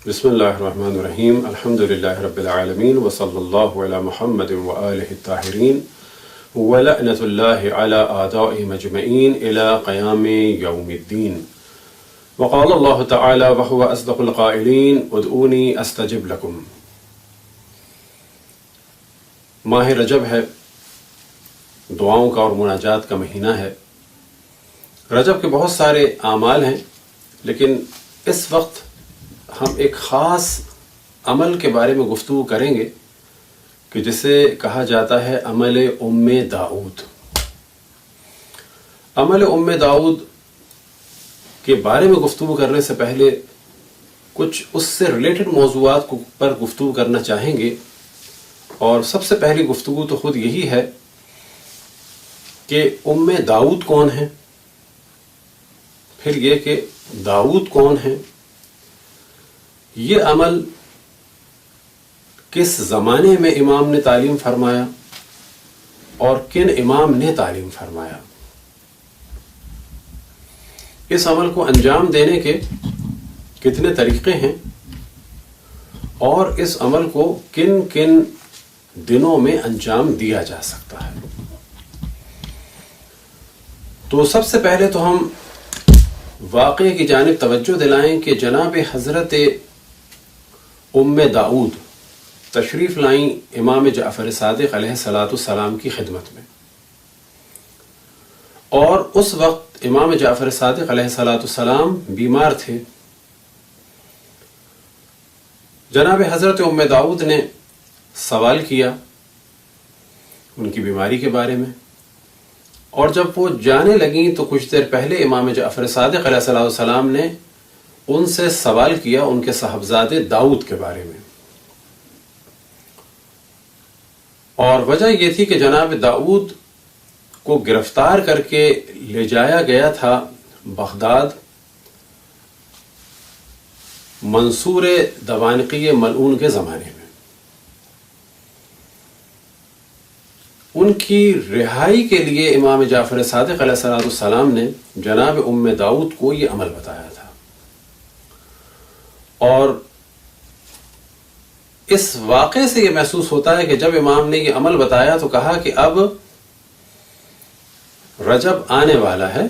بسم اللہ الرحمن الرحیم الحمد للہ رب العالمین وصلی اللہ علی محمد وآلہ الطاہرین ولعنۃ اللہ علی اعدائهم اجمعین الی قیام یوم الدین وقال اللہ تعالی وهو اصدق القائلین ادعونی استجب لکم۔ ماہ رجب ہے، دعاؤں کا اور مناجات کا مہینہ ہے۔ رجب کے بہت سارے اعمال ہیں، لیکن اس وقت ہم ایک خاص عمل کے بارے میں گفتگو کریں گے کہ جسے کہا جاتا ہے عمل ام داؤد۔ عمل ام داؤد کے بارے میں گفتگو کرنے سے پہلے کچھ اس سے ریلیٹڈ موضوعات پر گفتگو کرنا چاہیں گے، اور سب سے پہلی گفتگو تو خود یہی ہے کہ ام داؤد کون ہے، پھر یہ کہ داؤد کون ہے، یہ عمل کس زمانے میں امام نے تعلیم فرمایا اور کن امام نے تعلیم فرمایا، اس عمل کو انجام دینے کے کتنے طریقے ہیں، اور اس عمل کو کن کن دنوں میں انجام دیا جا سکتا ہے۔ تو سب سے پہلے تو ہم واقعے کی جانب توجہ دلائیں کہ جناب حضرت ام داؤد تشریف لائیں امام جعفر صادق علیہ السلام کی خدمت میں، اور اس وقت امام جعفر صادق علیہ السلام بیمار تھے۔ جناب حضرت ام داؤد نے سوال کیا ان کی بیماری کے بارے میں، اور جب وہ جانے لگیں تو کچھ دیر پہلے امام جعفر صادق علیہ السلام نے ان سے سوال کیا ان کے صاحبزادے داؤد کے بارے میں، اور وجہ یہ تھی کہ جناب داؤد کو گرفتار کر کے لے جایا گیا تھا بغداد منصور دوانقی ملعون کے زمانے میں۔ ان کی رہائی کے لیے امام جعفر صادق علیہ السلام نے جناب ام داؤد کو یہ عمل بتایا تھا، اور اس واقعے سے یہ محسوس ہوتا ہے کہ جب امام نے یہ عمل بتایا تو کہا کہ اب رجب آنے والا ہے،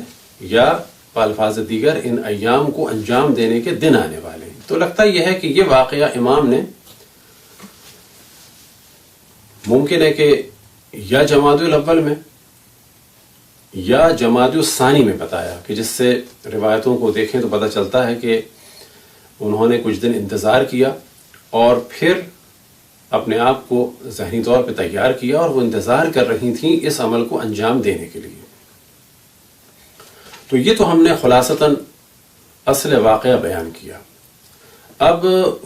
یا بالفاظ دیگر ان ایام کو انجام دینے کے دن آنے والے ہیں۔ تو لگتا یہ ہے کہ یہ واقعہ امام نے ممکن ہے کہ یا جمادی الاول میں یا جمادی الثانی میں بتایا، کہ جس سے روایتوں کو دیکھیں تو پتہ چلتا ہے کہ انہوں نے کچھ دن انتظار کیا اور پھر اپنے آپ کو ذہنی طور پہ تیار کیا، اور وہ انتظار کر رہی تھیں اس عمل کو انجام دینے کے لیے۔ تو یہ تو ہم نے خلاصتاً اصل واقعہ بیان کیا۔ اب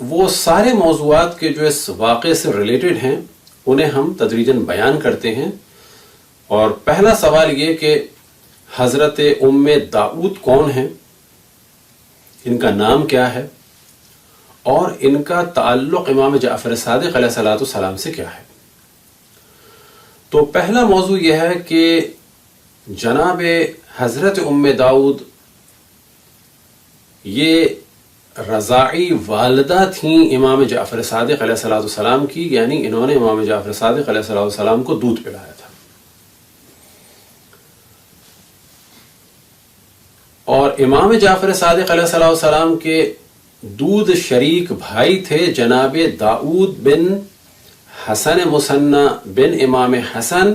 وہ سارے موضوعات کے جو اس واقعے سے ریلیٹڈ ہیں انہیں ہم تدریجاً بیان کرتے ہیں، اور پہلا سوال یہ کہ حضرت ام داؤد کون ہیں، ان کا نام کیا ہے، اور ان کا تعلق امام جعفر صادق علیہ السلام سے کیا ہے۔ تو پہلا موضوع یہ ہے کہ جناب حضرت ام داؤد یہ رضاعی والدہ تھیں امام جعفر صادق علیہ السلام کی، یعنی انہوں نے امام جعفر صادق علیہ السلام کو دودھ پلایا تھا، اور امام جعفر صادق علیہ السلام کے دودھ شریک بھائی تھے جناب داؤد بن حسن مثنی بن امام حسن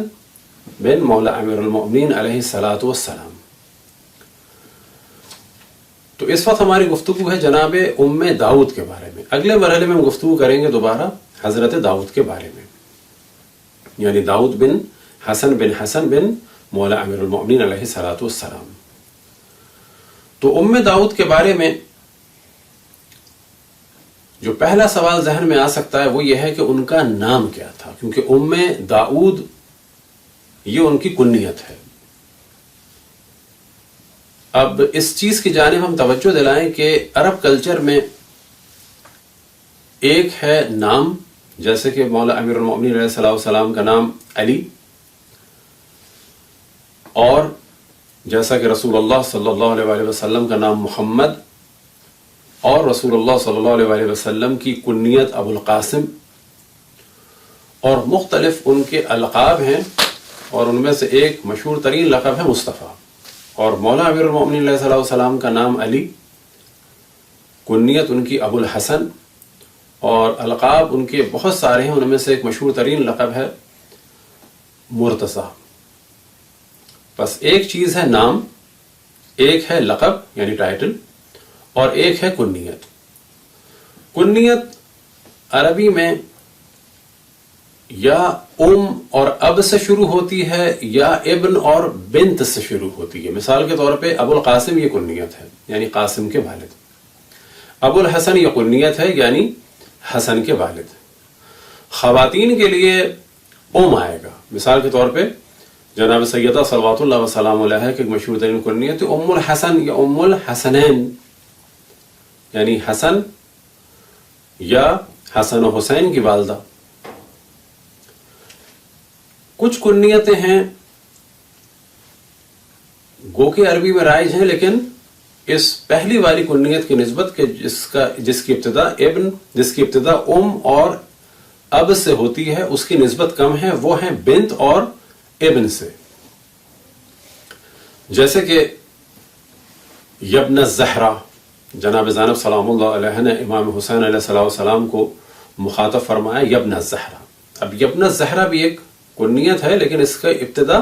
بن مولا امیر المؤمنین علیہ السلام۔ تو اس وقت ہماری گفتگو ہے جناب ام داؤد کے بارے میں۔ اگلے مرحلے میں ہم گفتگو کریں گے دوبارہ حضرت داؤد کے بارے میں، یعنی داؤد بن حسن بن مولا امیر المؤمنین علیہ السلام۔ تو ام داؤد کے بارے میں جو پہلا سوال ذہن میں آ سکتا ہے وہ یہ ہے کہ ان کا نام کیا تھا، کیونکہ ام داؤد یہ ان کی کنیت ہے۔ اب اس چیز کی جانب ہم توجہ دلائیں کہ عرب کلچر میں ایک ہے نام، جیسے کہ مولا امیر المؤمنین علیہ السلام کا نام علی، اور جیسا کہ رسول اللہ صلی اللہ علیہ وسلم کا نام محمد، اور رسول اللہ صلی اللہ علیہ وسلم کی کنیت ابو القاسم، اور مختلف ان کے القاب ہیں، اور ان میں سے ایک مشہور ترین لقب ہے مصطفیٰ۔ اور مولا امیر المومنین علیہ الصلوۃ والسلام کا نام علی، کنیت ان کی ابو الحسن، اور القاب ان کے بہت سارے ہیں، ان میں سے ایک مشہور ترین لقب ہے مرتضیٰ۔ بس ایک چیز ہے نام، ایک ہے لقب یعنی ٹائٹل، اور ایک ہے کنیت۔ کنیت عربی میں یا اور اب سے شروع ہوتی ہے یا ابن اور بنت سے شروع ہوتی ہے۔ مثال کے طور پہ ابو القاسم یہ کنیت ہے یعنی قاسم کے والد، ابو الحسن یہ کنیت ہے یعنی حسن کے والد۔ خواتین کے لیے آئے گا، مثال کے طور پہ جناب سیدہ صلوات اللہ وسلام علیہ کی مشہور ترین کنیت الحسن یا الحسنین، یعنی حسن یا حسن و حسین کی والدہ۔ کچھ کنیتیں ہیں گو کہ عربی میں رائج ہیں، لیکن اس پہلی والی کنیت کی نسبت کہ جس کی ابتدا اور اب سے ہوتی ہے، اس کی نسبت کم ہے، وہ ہیں بنت اور ابن سے۔ جیسے کہ یبن الزہرا، جناب زینب سلام اللہ علیہ نے امام حسین علیہ السلام کو مخاطب فرمایا یبن الزہرا۔ اب یبن الزہرا بھی ایک کنیت ہے، لیکن اس کا ابتدا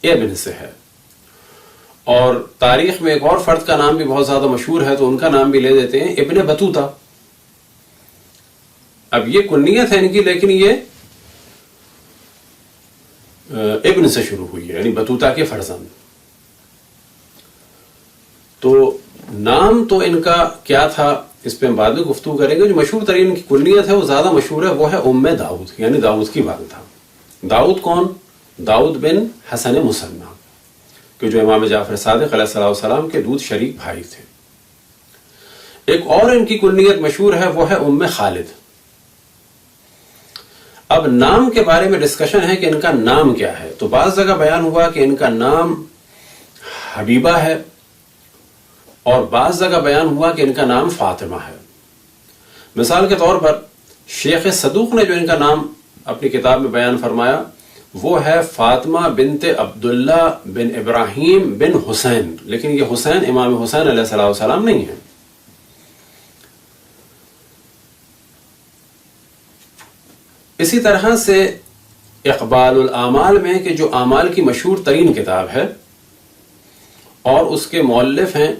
ابن سے ہے۔ اور تاریخ میں ایک اور فرد کا نام بھی بہت زیادہ مشہور ہے، تو ان کا نام بھی لے دیتے ہیں، ابن بطوطہ۔ اب یہ کنیت ہے ان کی، لیکن یہ ابن سے شروع ہوئی ہے، یعنی بطوطہ کے فرزند۔ تو نام تو ان کا کیا تھا اس پہ ہم بعد میں گفتگو کریں گے۔ جو مشہور ترین کی کنیت ہے وہ زیادہ مشہور ہے، وہ ہے داؤد، یعنی داؤد کی والدہ۔ داؤد کون؟ داؤد بن حسن مصنع، کہ جو امام جعفر صادق علیہ السلام کے دودھ شریک بھائی تھے۔ ایک اور ان کی کنیت مشہور ہے، وہ ہے خالد۔ اب نام کے بارے میں ڈسکشن ہے کہ ان کا نام کیا ہے۔ تو بعض جگہ بیان ہوا کہ ان کا نام حبیبہ ہے، اور بعض جگہ بیان ہوا کہ ان کا نام فاطمہ ہے۔ مثال کے طور پر شیخ صدوق نے جو ان کا نام اپنی کتاب میں بیان فرمایا وہ ہے فاطمہ بنت عبداللہ بن ابراہیم بن حسین، لیکن یہ حسین امام حسین علیہ السلام نہیں ہے۔ اسی طرح سے اقبال الاعمال میں، کہ جو اعمال کی مشہور ترین کتاب ہے، اور اس کے مؤلف ہیں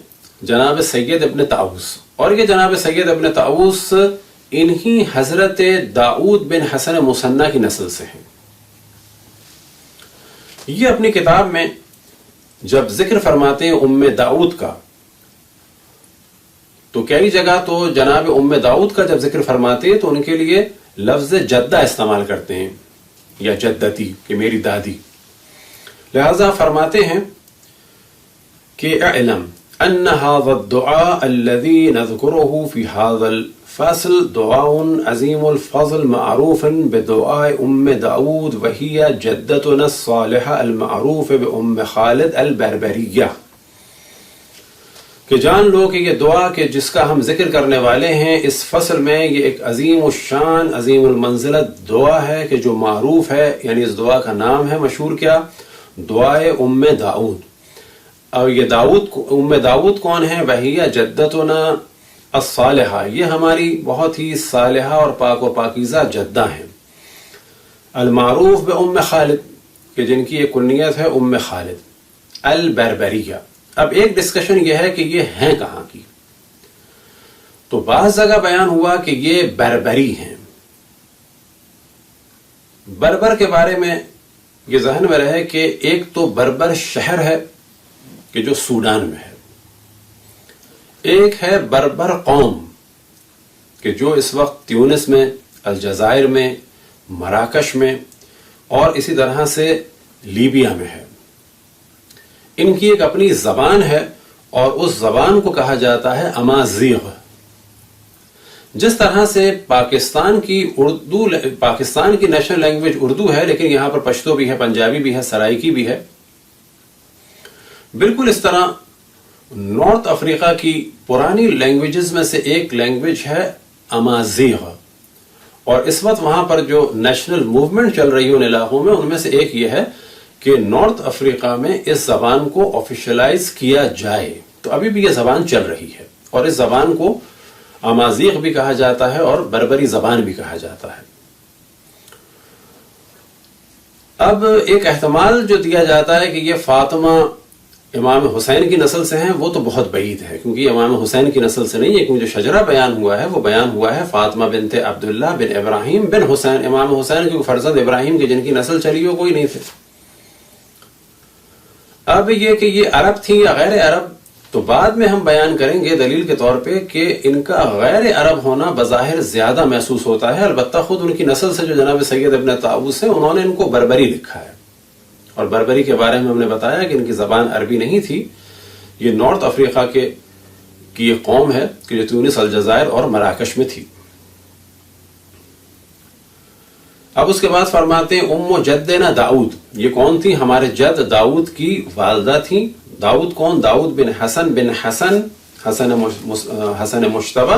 جناب سید ابن طاووس، اور یہ جناب سید ابن طاووس انہی حضرت داؤد بن حسن مصنع کی نسل سے ہیں۔ یہ اپنی کتاب میں جب ذکر فرماتے ہیں داؤد کا، تو کئی جگہ تو جناب داؤد کا جب ذکر فرماتے ہیں تو ان کے لیے لفظ جدہ استعمال کرتے ہیں، یا جدتی، کہ میری دادی۔ لہذا فرماتے ہیں کہ اعلم ان هذا الدعاء الذي نذكره في هذا الفصل دعاء عظيم الفضل معروف بدعاء داود وهي جدتنا الصالحة المعروف خالد البربریہ، کہ جان لو کہ یہ دعا کہ جس کا ہم ذکر کرنے والے ہیں اس فصل میں، یہ ایک عظیم الشان عظیم المنزلت دعا ہے کہ جو معروف ہے، یعنی اس دعا کا نام ہے مشہور، کیا؟ دعائے داؤد۔ اور یہ داؤد کون ہے؟ وہی جدتنا الصالحہ، یہ ہماری بہت ہی صالحہ اور پاک و پاکیزہ جدہ ہیں۔ المعروف بأم خالد، کہ جن کی یہ کنیت ہے خالد البربریہ۔ اب ایک ڈسکشن یہ ہے کہ یہ ہیں کہاں کی؟ تو بعض جگہ بیان ہوا کہ یہ بربری ہیں۔ بربر کے بارے میں یہ ذہن میں رہے کہ ایک تو بربر شہر ہے کہ جو سوڈان میں ہے، ایک ہے بربر قوم کہ جو اس وقت تیونس میں، الجزائر میں، مراکش میں، اور اسی طرح سے لیبیا میں ہے۔ ان کی ایک اپنی زبان ہے، اور اس زبان کو کہا جاتا ہے امازیغ۔ جس طرح سے پاکستان کی نیشنل لینگویج اردو ہے، لیکن یہاں پر پشتو بھی ہے، پنجابی بھی ہے، سرائکی بھی ہے، بالکل اس طرح نارتھ افریقہ کی پرانی لینگویجز میں سے ایک لینگویج ہے امازیغ، اور اس وقت وہاں پر جو نیشنل موومنٹ چل رہی ہے ان علاقوں میں، ان میں سے ایک یہ ہے کہ نارتھ افریقہ میں اس زبان کو آفیشلائز کیا جائے. تو ابھی بھی یہ زبان چل رہی ہے، اور اس زبان کو امازیغ بھی کہا جاتا ہے اور بربری زبان بھی کہا جاتا ہے. اب ایک احتمال جو دیا جاتا ہے کہ یہ فاطمہ امام حسین کی نسل سے ہیں، وہ تو بہت بعید ہے، کیونکہ یہ امام حسین کی نسل سے نہیں ہے، کیونکہ جو شجرہ بیان ہوا ہے وہ بیان ہوا ہے فاطمہ بنت عبداللہ بن ابراہیم بن حسین، امام حسین کے فرزند ابراہیم کے جن کی نسل چلی وہ کوئی نہیں تھے. اب یہ کہ یہ عرب تھی یا غیر عرب تو بعد میں ہم بیان کریں گے دلیل کے طور پہ کہ ان کا غیر عرب ہونا بظاہر زیادہ محسوس ہوتا ہے. البتہ خود ان کی نسل سے جو جناب سید ابن طاووس ہیں انہوں نے ان کو بربری لکھا ہے، اور بربری کے بارے میں ہم نے بتایا کہ ان کی زبان عربی نہیں تھی. یہ نارتھ افریقہ کی یہ قوم ہے کہ جو تونس، الجزائر اور مراکش میں تھی. اب اس کے بعد فرماتے ہیں ام جدنا داؤد، یہ کون تھی؟ ہمارے جد داؤد کی والدہ تھیں. داؤد کون؟ داؤد بن حسن مشتبہ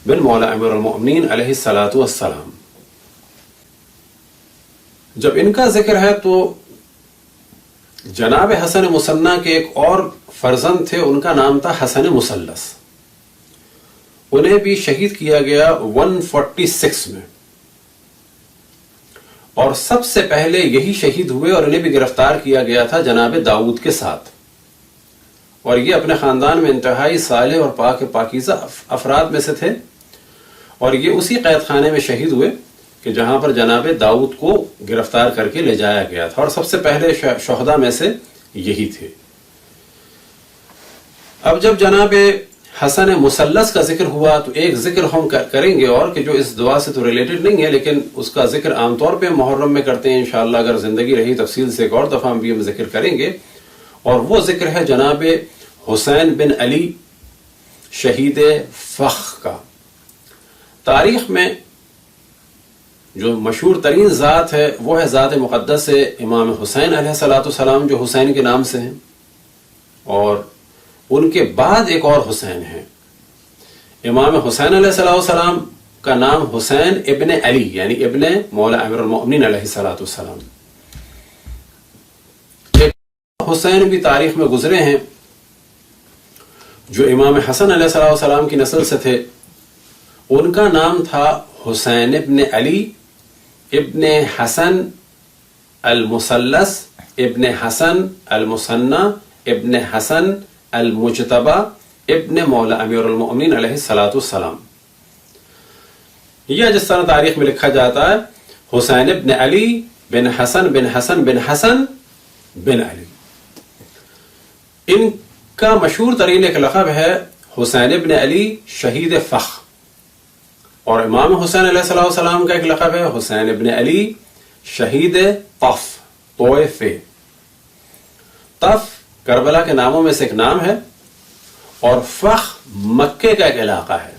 بن مولا امیر المؤمنین علیہ الصلاۃ والسلام. جب ان کا ذکر ہے تو جناب حسن مثنیٰ کے ایک اور فرزند تھے، ان کا نام تھا حسن مثلث. انہیں بھی شہید کیا گیا 146 میں، اور سب سے پہلے یہی شہید ہوئے اور انہیں بھی گرفتار کیا گیا تھا جناب داؤد کے ساتھ. اور یہ اپنے خاندان میں انتہائی صالح اور پاک پاکیزہ افراد میں سے تھے، اور یہ اسی قید خانے میں شہید ہوئے کہ جہاں پر جناب داؤد کو گرفتار کر کے لے جایا گیا تھا، اور سب سے پہلے شہداء میں سے یہی تھے. اب جب جناب حسن مثلث کا ذکر ہوا تو ایک ذکر ہم کریں گے اور کہ جو اس دعا سے تو ریلیٹڈ نہیں ہے، لیکن اس کا ذکر عام طور پہ محرم میں کرتے ہیں. انشاءاللہ اگر زندگی رہی تفصیل سے ایک اور دفعہ بھی ہم ذکر کریں گے، اور وہ ذکر ہے جناب حسین بن علی شہید فخ کا. تاریخ میں جو مشہور ترین ذات ہے وہ ہے ذات مقدس امام حسین علیہ الصلاۃ والسلام، جو حسین کے نام سے ہیں، اور ان کے بعد ایک اور حسین ہیں. امام حسین علیہ الصلاۃ والسلام کا نام حسین ابن علی یعنی ابن مولا امیر المؤمنین علیہ الصلاۃ والسلام. ایک حسین بھی تاریخ میں گزرے ہیں جو امام حسن علیہ الصلاۃ والسلام کی نسل سے تھے. ان کا نام تھا حسین ابن علی ابن حسن المثلث ابن حسن المثنى ابن حسن المجتبى ابن مولا امیر المؤمنین علیہ الصلاۃ والسلام. یہ جس طرح تاریخ میں لکھا جاتا ہے حسین ابن علی بن حسن بن حسن بن حسن بن علی. ان کا مشہور ترین ایک لقب ہے حسین ابن علی شہید فخ، اور امام حسین علیہ الصلوۃ والسلام کا ایک لقب ہے حسین ابن علی شہید طف، طائف. طف کربلا کے ناموں میں سے ایک نام ہے، اور فخ مکے کا ایک علاقہ ہے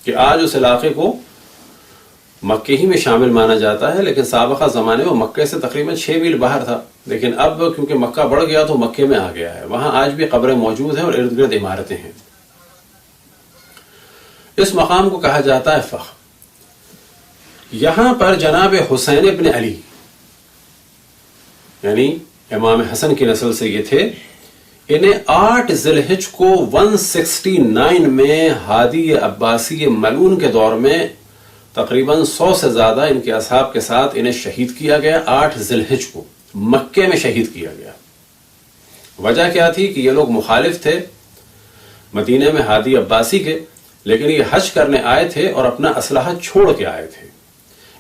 کہ آج اس علاقے کو مکے ہی میں شامل مانا جاتا ہے، لیکن سابقہ زمانے میں مکے سے تقریباً 6 میل باہر تھا. لیکن اب کیونکہ مکہ بڑھ گیا تو مکے میں آ گیا ہے. وہاں آج بھی قبریں موجود ہیں اور ارد گرد عمارتیں ہیں. اس مقام کو کہا جاتا ہے فخ. یہاں پر جناب حسین ابن علی یعنی امام حسن کی نسل سے یہ تھے. انہیں 8 ذی الحجہ کو 169 میں ہادی عباسی ملعون کے دور میں تقریباً 100 سے زیادہ ان کے اصحاب کے ساتھ انہیں شہید کیا گیا. 8 ذی الحجہ کو مکے میں شہید کیا گیا. وجہ کیا تھی کہ یہ لوگ مخالف تھے مدینے میں ہادی عباسی کے، لیکن یہ حج کرنے آئے تھے اور اپنا اسلحہ چھوڑ کے آئے تھے.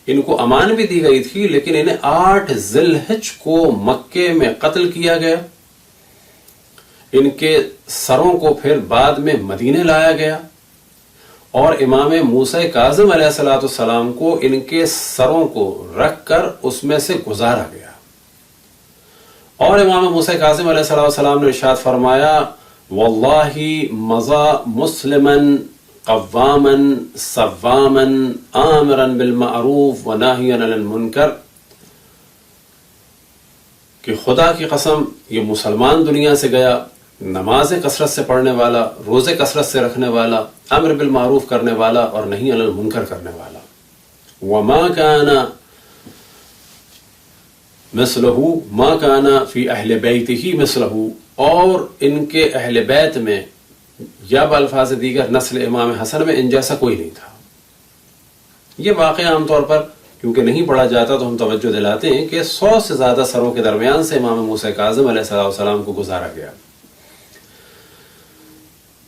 ان کو امان بھی دی گئی تھی، لیکن انہیں 8 ذی الحجہ کو مکے میں قتل کیا گیا. ان کے سروں کو پھر بعد میں مدینے لایا گیا، اور امام موسیٰ کاظم علیہ الصلوۃ والسلام کو ان کے سروں کو رکھ کر اس میں سے گزارا گیا. اور امام موسیٰ کاظم علیہ الصلوۃ والسلام نے ارشاد فرمایا واللہ مضى مسلما قواما صواما آمرا بالمعروف وناہیا عن المنکر، کہ خدا کی قسم یہ مسلمان دنیا سے گیا نمازیں کثرت سے پڑھنے والا، روزے کثرت سے رکھنے والا، امر بالمعروف کرنے والا اور نہی عن المنکر کرنے والا. وما کان مثلہ ما کان فی اہل بیتہ مثلہ، اور ان کے اہل بیت میں یا بالفاظ دیگر نسل امام حسن میں ان جیسا کوئی نہیں تھا. یہ واقعہ عام طور پر کیونکہ نہیں پڑھا جاتا تو ہم توجہ دلاتے ہیں کہ 100 سے زیادہ سروں کے درمیان سے امام موسیٰ کاظم علیہ السلام کو گزارا گیا.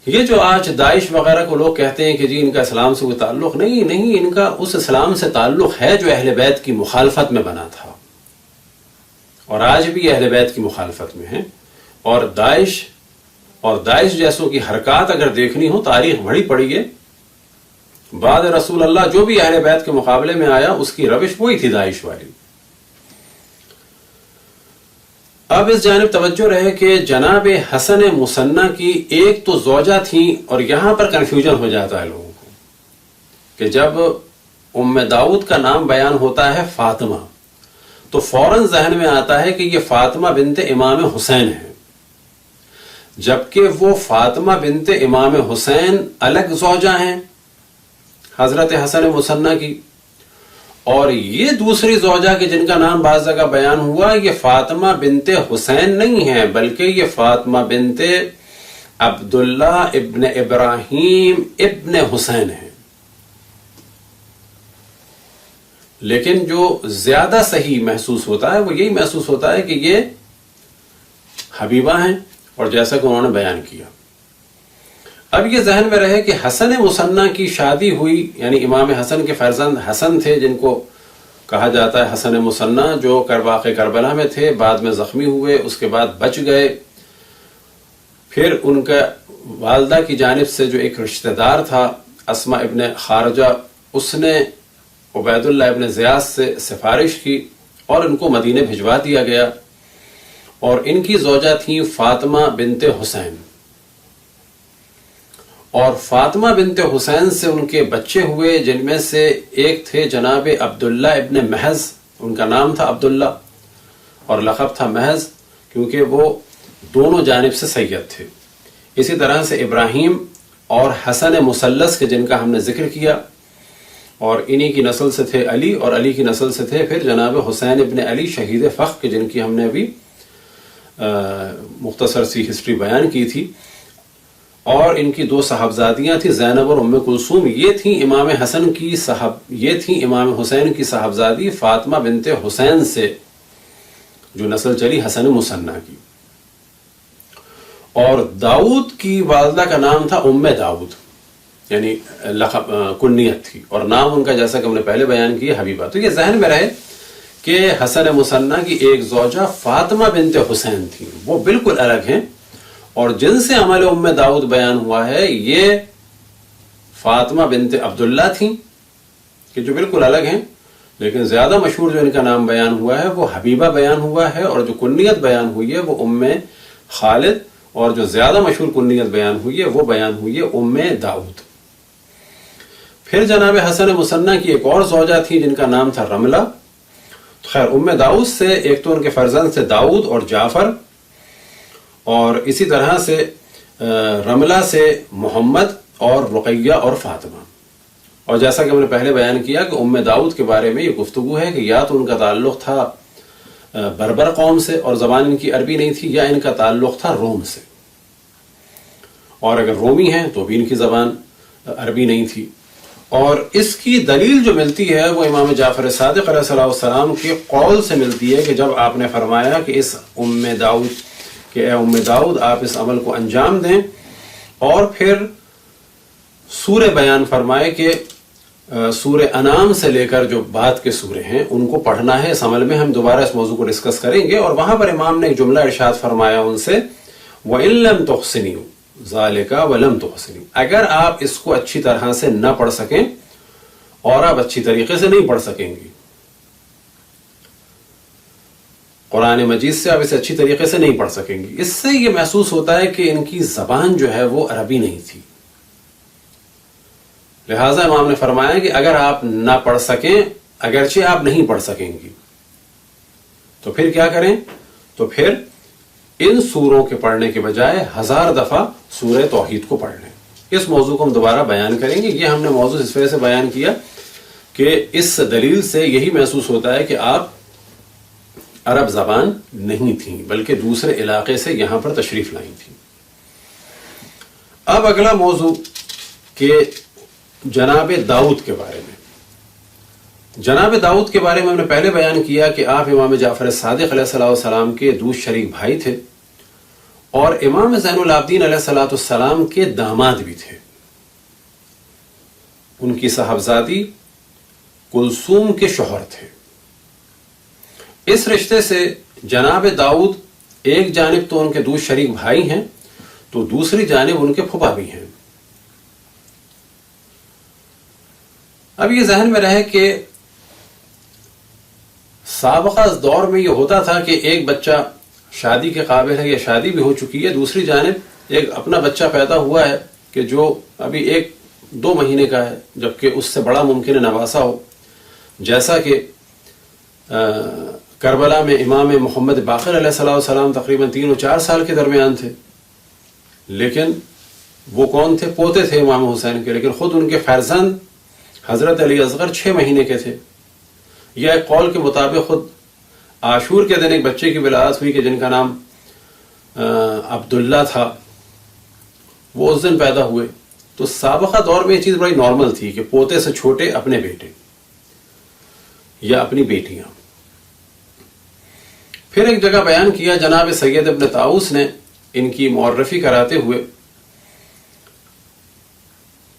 یہ جو آج داعش وغیرہ کو لوگ کہتے ہیں کہ جی ان کا اسلام سے کوئی تعلق نہیں، ان کا اس اسلام سے تعلق ہے جو اہل بیت کی مخالفت میں بنا تھا، اور آج بھی اہل بیت کی مخالفت میں ہیں. اور داعش جیسوں کی حرکات اگر دیکھنی ہو، تاریخ بڑی پڑی ہے، بعد رسول اللہ جو بھی اہل بیت کے مقابلے میں آیا اس کی روش وہی تھی داعش والی. اب اس جانب توجہ رہے کہ جناب حسن مثنی کی ایک تو زوجہ تھیں، اور یہاں پر کنفیوژن ہو جاتا ہے لوگوں کو کہ جب ام داؤد کا نام بیان ہوتا ہے فاطمہ تو فوراً ذہن میں آتا ہے کہ یہ فاطمہ بنت امام حسین ہے، جبکہ وہ فاطمہ بنت امام حسین الگ زوجہ ہیں حضرت حسن مثنی کی. اور یہ دوسری زوجہ کے جن کا نام بعض جگہ بیان ہوا، یہ فاطمہ بنت حسین نہیں ہے، بلکہ یہ فاطمہ بنت عبداللہ ابن ابراہیم ابن حسین ہے. لیکن جو زیادہ صحیح محسوس ہوتا ہے وہ یہی محسوس ہوتا ہے کہ یہ حبیبہ ہیں، اور جیسا کہ انہوں نے بیان کیا. اب یہ ذہن میں رہے کہ حسن مثنی کی شادی ہوئی، یعنی امام حسن کے فرزند حسن تھے جن کو کہا جاتا ہے حسن مثنی، جو واقع کربلا میں تھے، بعد میں زخمی ہوئے، اس کے بعد بچ گئے. پھر ان کا والدہ کی جانب سے جو ایک رشتہ دار تھا اسما ابن خارجہ، اس نے عبید اللہ ابن زیاد سے سفارش کی اور ان کو مدینے بھجوا دیا گیا. اور ان کی زوجہ تھیں فاطمہ بنت حسین، اور فاطمہ بنت حسین سے ان کے بچے ہوئے، جن میں سے ایک تھے جناب عبداللہ ابن محض، ان کا نام تھا عبداللہ اور لقب تھا محض، کیونکہ وہ دونوں جانب سے سید تھے. اسی طرح سے ابراہیم اور حسن مثلث کے جن کا ہم نے ذکر کیا، اور انہی کی نسل سے تھے علی، اور علی کی نسل سے تھے پھر جناب حسین ابن علی شہید فخر کے جن کی ہم نے ابھی مختصر سی ہسٹری بیان کی تھی. اور ان کی 2 صاحبزادیاں تھیں زینب اور ام کلثوم. یہ تھیں امام حسین کی صاحبزادی فاطمہ بنت حسین سے جو نسل چلی حسن مثنی کی. اور داؤد کی والدہ کا نام تھا ام داؤد، یعنی لقب کنیت تھی، اور نام ان کا جیسا کہ ہم نے پہلے بیان کیا حبیبہ. تو یہ ذہن میں رہے کہ حسن مثنی کی ایک زوجہ فاطمہ بنت حسین تھی، وہ بالکل الگ ہیں. اور جن سے عمل ام داؤد بیان ہوا ہے یہ فاطمہ بنت عبداللہ تھیں، کہ جو بالکل الگ ہیں. لیکن زیادہ مشہور جو ان کا نام بیان ہوا ہے وہ حبیبہ بیان ہوا ہے، اور جو کنیت بیان ہوئی ہے وہ ام خالد، اور جو زیادہ مشہور کنیت بیان ہوئی ہے وہ بیان ہوئی ہے ام داؤد. پھر جناب حسن مثنی کی ایک اور زوجہ تھی جن کا نام تھا رملہ. خیر، ام داؤد سے ایک تو ان کے فرزند سے داؤد اور جعفر، اور اسی طرح سے رملہ سے محمد اور رقیہ اور فاطمہ. اور جیسا کہ ہم نے پہلے بیان کیا کہ ام داؤد کے بارے میں یہ گفتگو ہے کہ یا تو ان کا تعلق تھا بربر قوم سے اور زبان ان کی عربی نہیں تھی، یا ان کا تعلق تھا روم سے، اور اگر رومی ہیں تو بھی ان کی زبان عربی نہیں تھی. اور اس کی دلیل جو ملتی ہے وہ امام جعفر صادق علیہ السلام کے قول سے ملتی ہے کہ جب آپ نے فرمایا کہ اس اے ام داؤد آپ اس عمل کو انجام دیں، اور پھر سورہ بیان فرمائے کہ سورہ انعام سے لے کر جو بعد کے سورے ہیں ان کو پڑھنا ہے. اس عمل میں ہم دوبارہ اس موضوع کو ڈسکس کریں گے. اور وہاں پر امام نے ایک جملہ ارشاد فرمایا ان سے، وَإِن لَمْ تُحْسِنُوا ذَلِكَ وَلَمْ تُحْسِنُوا، اگر آپ اس کو اچھی طرح سے نہ پڑھ سکیں اور آپ اچھی طریقے سے نہیں پڑھ سکیں گی، قرآن مجید سے آپ اسے اچھی طریقے سے نہیں پڑھ سکیں گی. اس سے یہ محسوس ہوتا ہے کہ ان کی زبان جو ہے وہ عربی نہیں تھی. لہٰذا امام نے فرمایا کہ اگر آپ نہ پڑھ سکیں، اگرچہ آپ نہیں پڑھ سکیں گی، تو پھر کیا کریں؟ تو پھر ان سوروں کے پڑھنے کے بجائے 1000 دفعہ سورہ توحید کو پڑھ لیں۔ اس موضوع کو ہم دوبارہ بیان کریں گے۔ یہ ہم نے موضوع اس وجہ سے بیان کیا کہ اس دلیل سے یہی محسوس ہوتا ہے کہ آپ عرب زبان نہیں تھیں بلکہ دوسرے علاقے سے یہاں پر تشریف لائی تھیں۔ اب اگلا موضوع کہ جناب داؤد کے بارے میں۔ جناب داؤد کے بارے میں ہم نے پہلے بیان کیا کہ آپ امام جعفر صادق علیہ السلام کے دوست شریک بھائی تھے اور امام زین العابدین علیہ السلام کے داماد بھی تھے۔ ان کی صاحبزادی کلثوم کے شوہر تھے۔ اس رشتے سے جناب داؤد ایک جانب تو ان کے دوست شریک بھائی ہیں تو دوسری جانب ان کے پھپھا بھی ہیں۔ اب یہ ذہن میں رہے کہ سابقہ دور میں یہ ہوتا تھا کہ ایک بچہ شادی کے قابل ہے یا شادی بھی ہو چکی ہے، دوسری جانب ایک اپنا بچہ پیدا ہوا ہے کہ جو ابھی 1-2 مہینے کا ہے، جبکہ اس سے بڑا ممکن ہے نواسا ہو، جیسا کہ کربلا میں امام محمد باقر علیہ السلام تقریباً 3 اور 4 سال کے درمیان تھے، لیکن وہ کون تھے؟ پوتے تھے امام حسین کے، لیکن خود ان کے فرزند حضرت علی اصغر 6 مہینے کے تھے۔ یا ایک قول کے مطابق خود عاشور کے دن ایک بچے کی ولادت ہوئی کہ جن کا نام عبداللہ تھا، وہ اس دن پیدا ہوئے۔ تو سابقہ دور میں یہ چیز بڑی نارمل تھی کہ پوتے سے چھوٹے اپنے بیٹے یا اپنی بیٹیاں۔ پھر ایک جگہ بیان کیا جناب سید ابن طاؤس نے ان کی معرفی کراتے ہوئے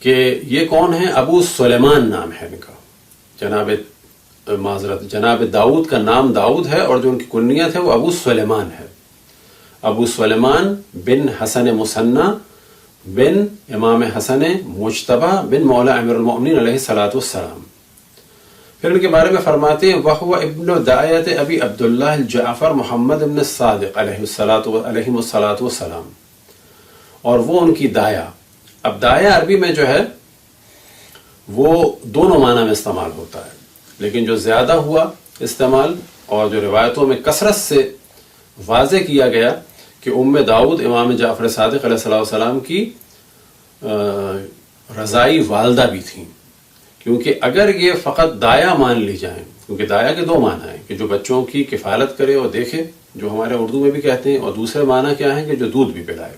کہ یہ کون ہیں؟ ابو سلیمان نام ہے ان کا۔ جناب داؤد کا نام داؤد ہے اور جو ان کی کنیت ہے وہ ابو سلیمان ہے۔ ابو سلیمان بن حسن مثنی بن امام حسن مجتبی بن مولا امیر المؤمنین علیہ السلام۔ پھر ان کے بارے میں فرماتے ہیں وَهُوَ ابن داعیت ابی عبداللہ الجعفر محمد ابن الصادق علیہ السلام، اور وہ ان کی دایا۔ اب دایا عربی میں جو ہے وہ دونوں معنی میں استعمال ہوتا ہے، لیکن جو زیادہ ہوا استعمال اور جو روایتوں میں کثرت سے واضح کیا گیا کہ داؤد امام جعفر صادق علیہ السلام کی رضائی والدہ بھی تھیں، کیونکہ اگر یہ فقط دایا مان لی جائیں، کیونکہ دایا کے 2 معنی ہیں کہ جو بچوں کی کفالت کرے اور دیکھے، جو ہمارے اردو میں بھی کہتے ہیں، اور دوسرے معنی کیا ہیں کہ جو دودھ بھی پلائے۔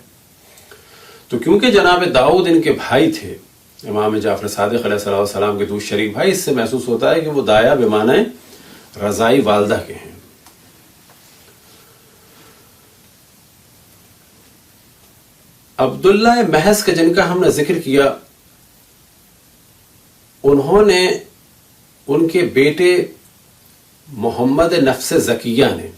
تو کیونکہ جناب داؤد ان کے بھائی تھے، امام جعفر صادق علیہ السلام کے دوست شریک بھائی، اس سے محسوس ہوتا ہے کہ وہ دایا بمعنی رضائی والدہ کے ہیں۔ عبداللہ محض کے جن کا ہم نے ذکر کیا، انہوں نے ان کے بیٹے محمد نفس زکیہ نے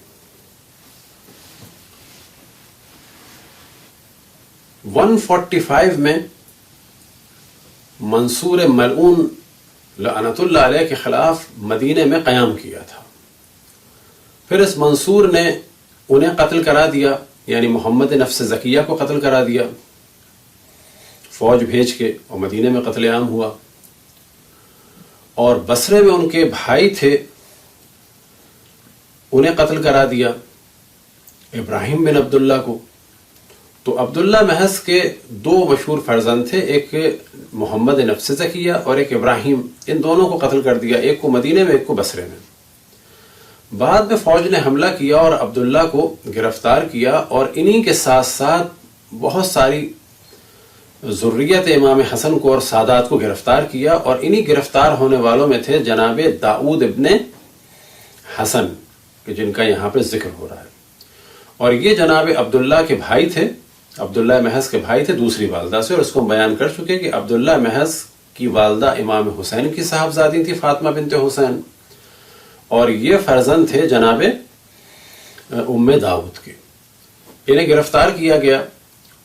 145 میں منصور ملعون لعنت اللہ علیہ کے خلاف مدینے میں قیام کیا تھا۔ پھر اس منصور نے انہیں قتل کرا دیا، یعنی محمد نفس زکیہ کو قتل کرا دیا فوج بھیج کے، اور مدینے میں قتل عام ہوا۔ اور بصرے میں ان کے بھائی تھے، انہیں قتل کرا دیا، ابراہیم بن عبداللہ کو۔ تو عبداللہ محض کے 2 مشہور فرزند تھے، ایک محمد نفس زکیہ اور ایک ابراہیم، ان دونوں کو قتل کر دیا، ایک کو مدینے میں ایک کو بصرے میں۔ بعد میں فوج نے حملہ کیا اور عبداللہ کو گرفتار کیا، اور انہی کے ساتھ ساتھ بہت ساری ذریت امام حسن کو اور سادات کو گرفتار کیا، اور انہی گرفتار ہونے والوں میں تھے جناب داؤد ابن حسن، کہ جن کا یہاں پہ ذکر ہو رہا ہے۔ اور یہ جناب عبداللہ کے بھائی تھے، عبداللہ محض کے بھائی تھے دوسری والدہ سے، اور اس کو ہم بیان کر چکے کہ عبداللہ محض کی والدہ امام حسین کی صاحبزادی تھی فاطمہ بنت حسین، اور یہ فرزند تھے جناب داؤد کے۔ انہیں گرفتار کیا گیا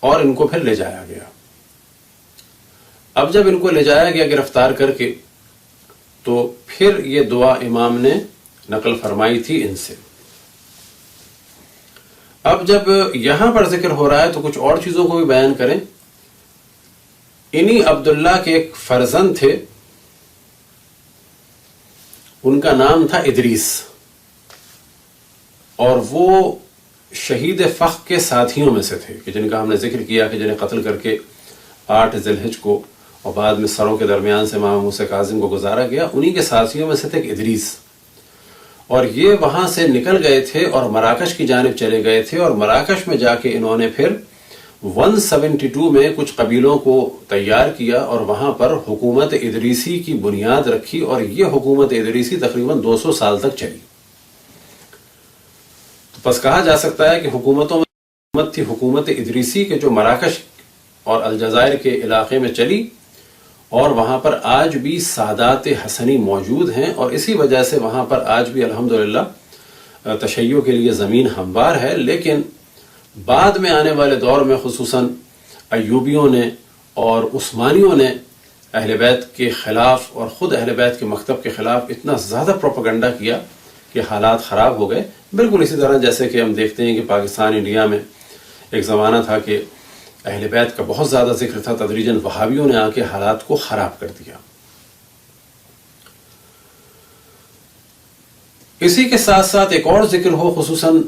اور ان کو پھر لے جایا گیا۔ اب جب ان کو لے جایا گیا گرفتار کر کے، تو پھر یہ دعا امام نے نقل فرمائی تھی ان سے۔ اب جب یہاں پر ذکر ہو رہا ہے تو کچھ اور چیزوں کو بھی بیان کریں۔ انہی عبداللہ کے ایک فرزند تھے، ان کا نام تھا ادریس، اور وہ شہید فخ کے ساتھیوں میں سے تھے کہ جن کا ہم نے ذکر کیا کہ جنہیں قتل کر کے 8 ذی الحجہ کو اور بعد میں سروں کے درمیان سے امام موسیٰ کاظم کو گزارا گیا، انہی کے ساتھیوں میں سے تھے ادریس، اور یہ وہاں سے نکل گئے تھے اور مراکش کی جانب چلے گئے تھے، اور مراکش میں جا کے انہوں نے پھر 172 میں کچھ قبیلوں کو تیار کیا اور وہاں پر حکومت ادریسی کی بنیاد رکھی، اور یہ حکومت ادریسی تقریباً 200 سال تک چلی۔ تو بس کہا جا سکتا ہے کہ حکومتوں میں حکومت تھی حکومت ادریسی کے جو مراکش اور الجزائر کے علاقے میں چلی، اور وہاں پر آج بھی سادات حسنی موجود ہیں، اور اسی وجہ سے وہاں پر آج بھی الحمدللہ تشیع کے لیے زمین ہموار ہے۔ لیکن بعد میں آنے والے دور میں خصوصاً ایوبیوں نے اور عثمانیوں نے اہل بیت کے خلاف اور خود اہل بیت کے مکتب کے خلاف اتنا زیادہ پروپیگنڈا کیا کہ حالات خراب ہو گئے۔ بالکل اسی طرح جیسے کہ ہم دیکھتے ہیں کہ پاکستان انڈیا میں ایک زمانہ تھا کہ اہل بیت کا بہت زیادہ ذکر تھا، تدریجاً وہابیوں نے آ کے حالات کو خراب کر دیا۔ اسی کے ساتھ ساتھ ایک اور ذکر ہو، خصوصاً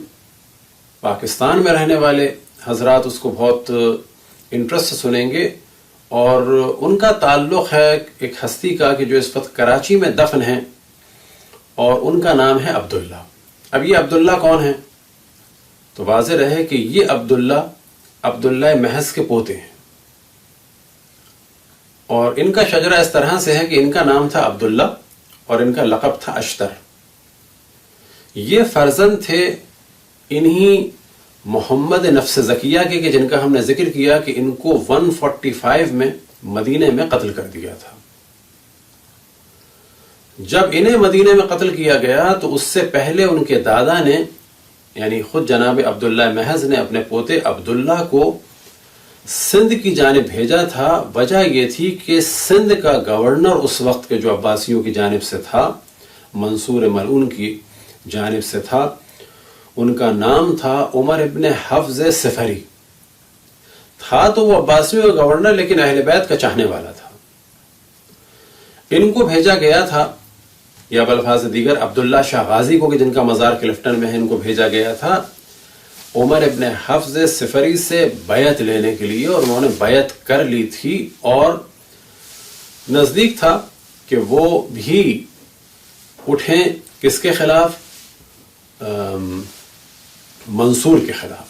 پاکستان میں رہنے والے حضرات اس کو بہت انٹرسٹ سے سنیں گے، اور ان کا تعلق ہے ایک ہستی کا کہ جو اس وقت کراچی میں دفن ہیں، اور ان کا نام ہے عبداللہ۔ اب یہ عبداللہ کون ہیں؟ تو واضح رہے کہ یہ عبداللہ محض کے پوتے ہیں، اور ان کا شجرہ اس طرح سے ہے کہ ان کا نام تھا عبداللہ اور ان کا لقب تھا اشتر۔ یہ فرزند تھے انہی محمد نفس زکیہ کے کہ جن کا ہم نے ذکر کیا کہ ان کو 145 میں مدینے میں قتل کر دیا تھا۔ جب انہیں مدینے میں قتل کیا گیا تو اس سے پہلے ان کے دادا نے یعنی خود جناب عبداللہ محض نے اپنے پوتے عبداللہ کو سندھ کی جانب بھیجا تھا۔ وجہ یہ تھی کہ سندھ کا گورنر اس وقت کے جو عباسیوں کی جانب سے تھا، منصور ملعون کی جانب سے تھا، ان کا نام تھا عمر ابن حفظ صفری۔ تھا تو وہ عباسیوں کا گورنر لیکن اہل بیت کا چاہنے والا تھا۔ ان کو بھیجا گیا تھا، یا بالفاظ دیگر عبداللہ شاہ غازی کو کہ جن کا مزار کلفٹن میں ہے، ان کو بھیجا گیا تھا عمر ابن حفظ صفری سے بیعت لینے کے لیے، اور انہوں نے بیعت کر لی تھی، اور نزدیک تھا کہ وہ بھی اٹھیں کس کے خلاف؟ منصور کے خلاف۔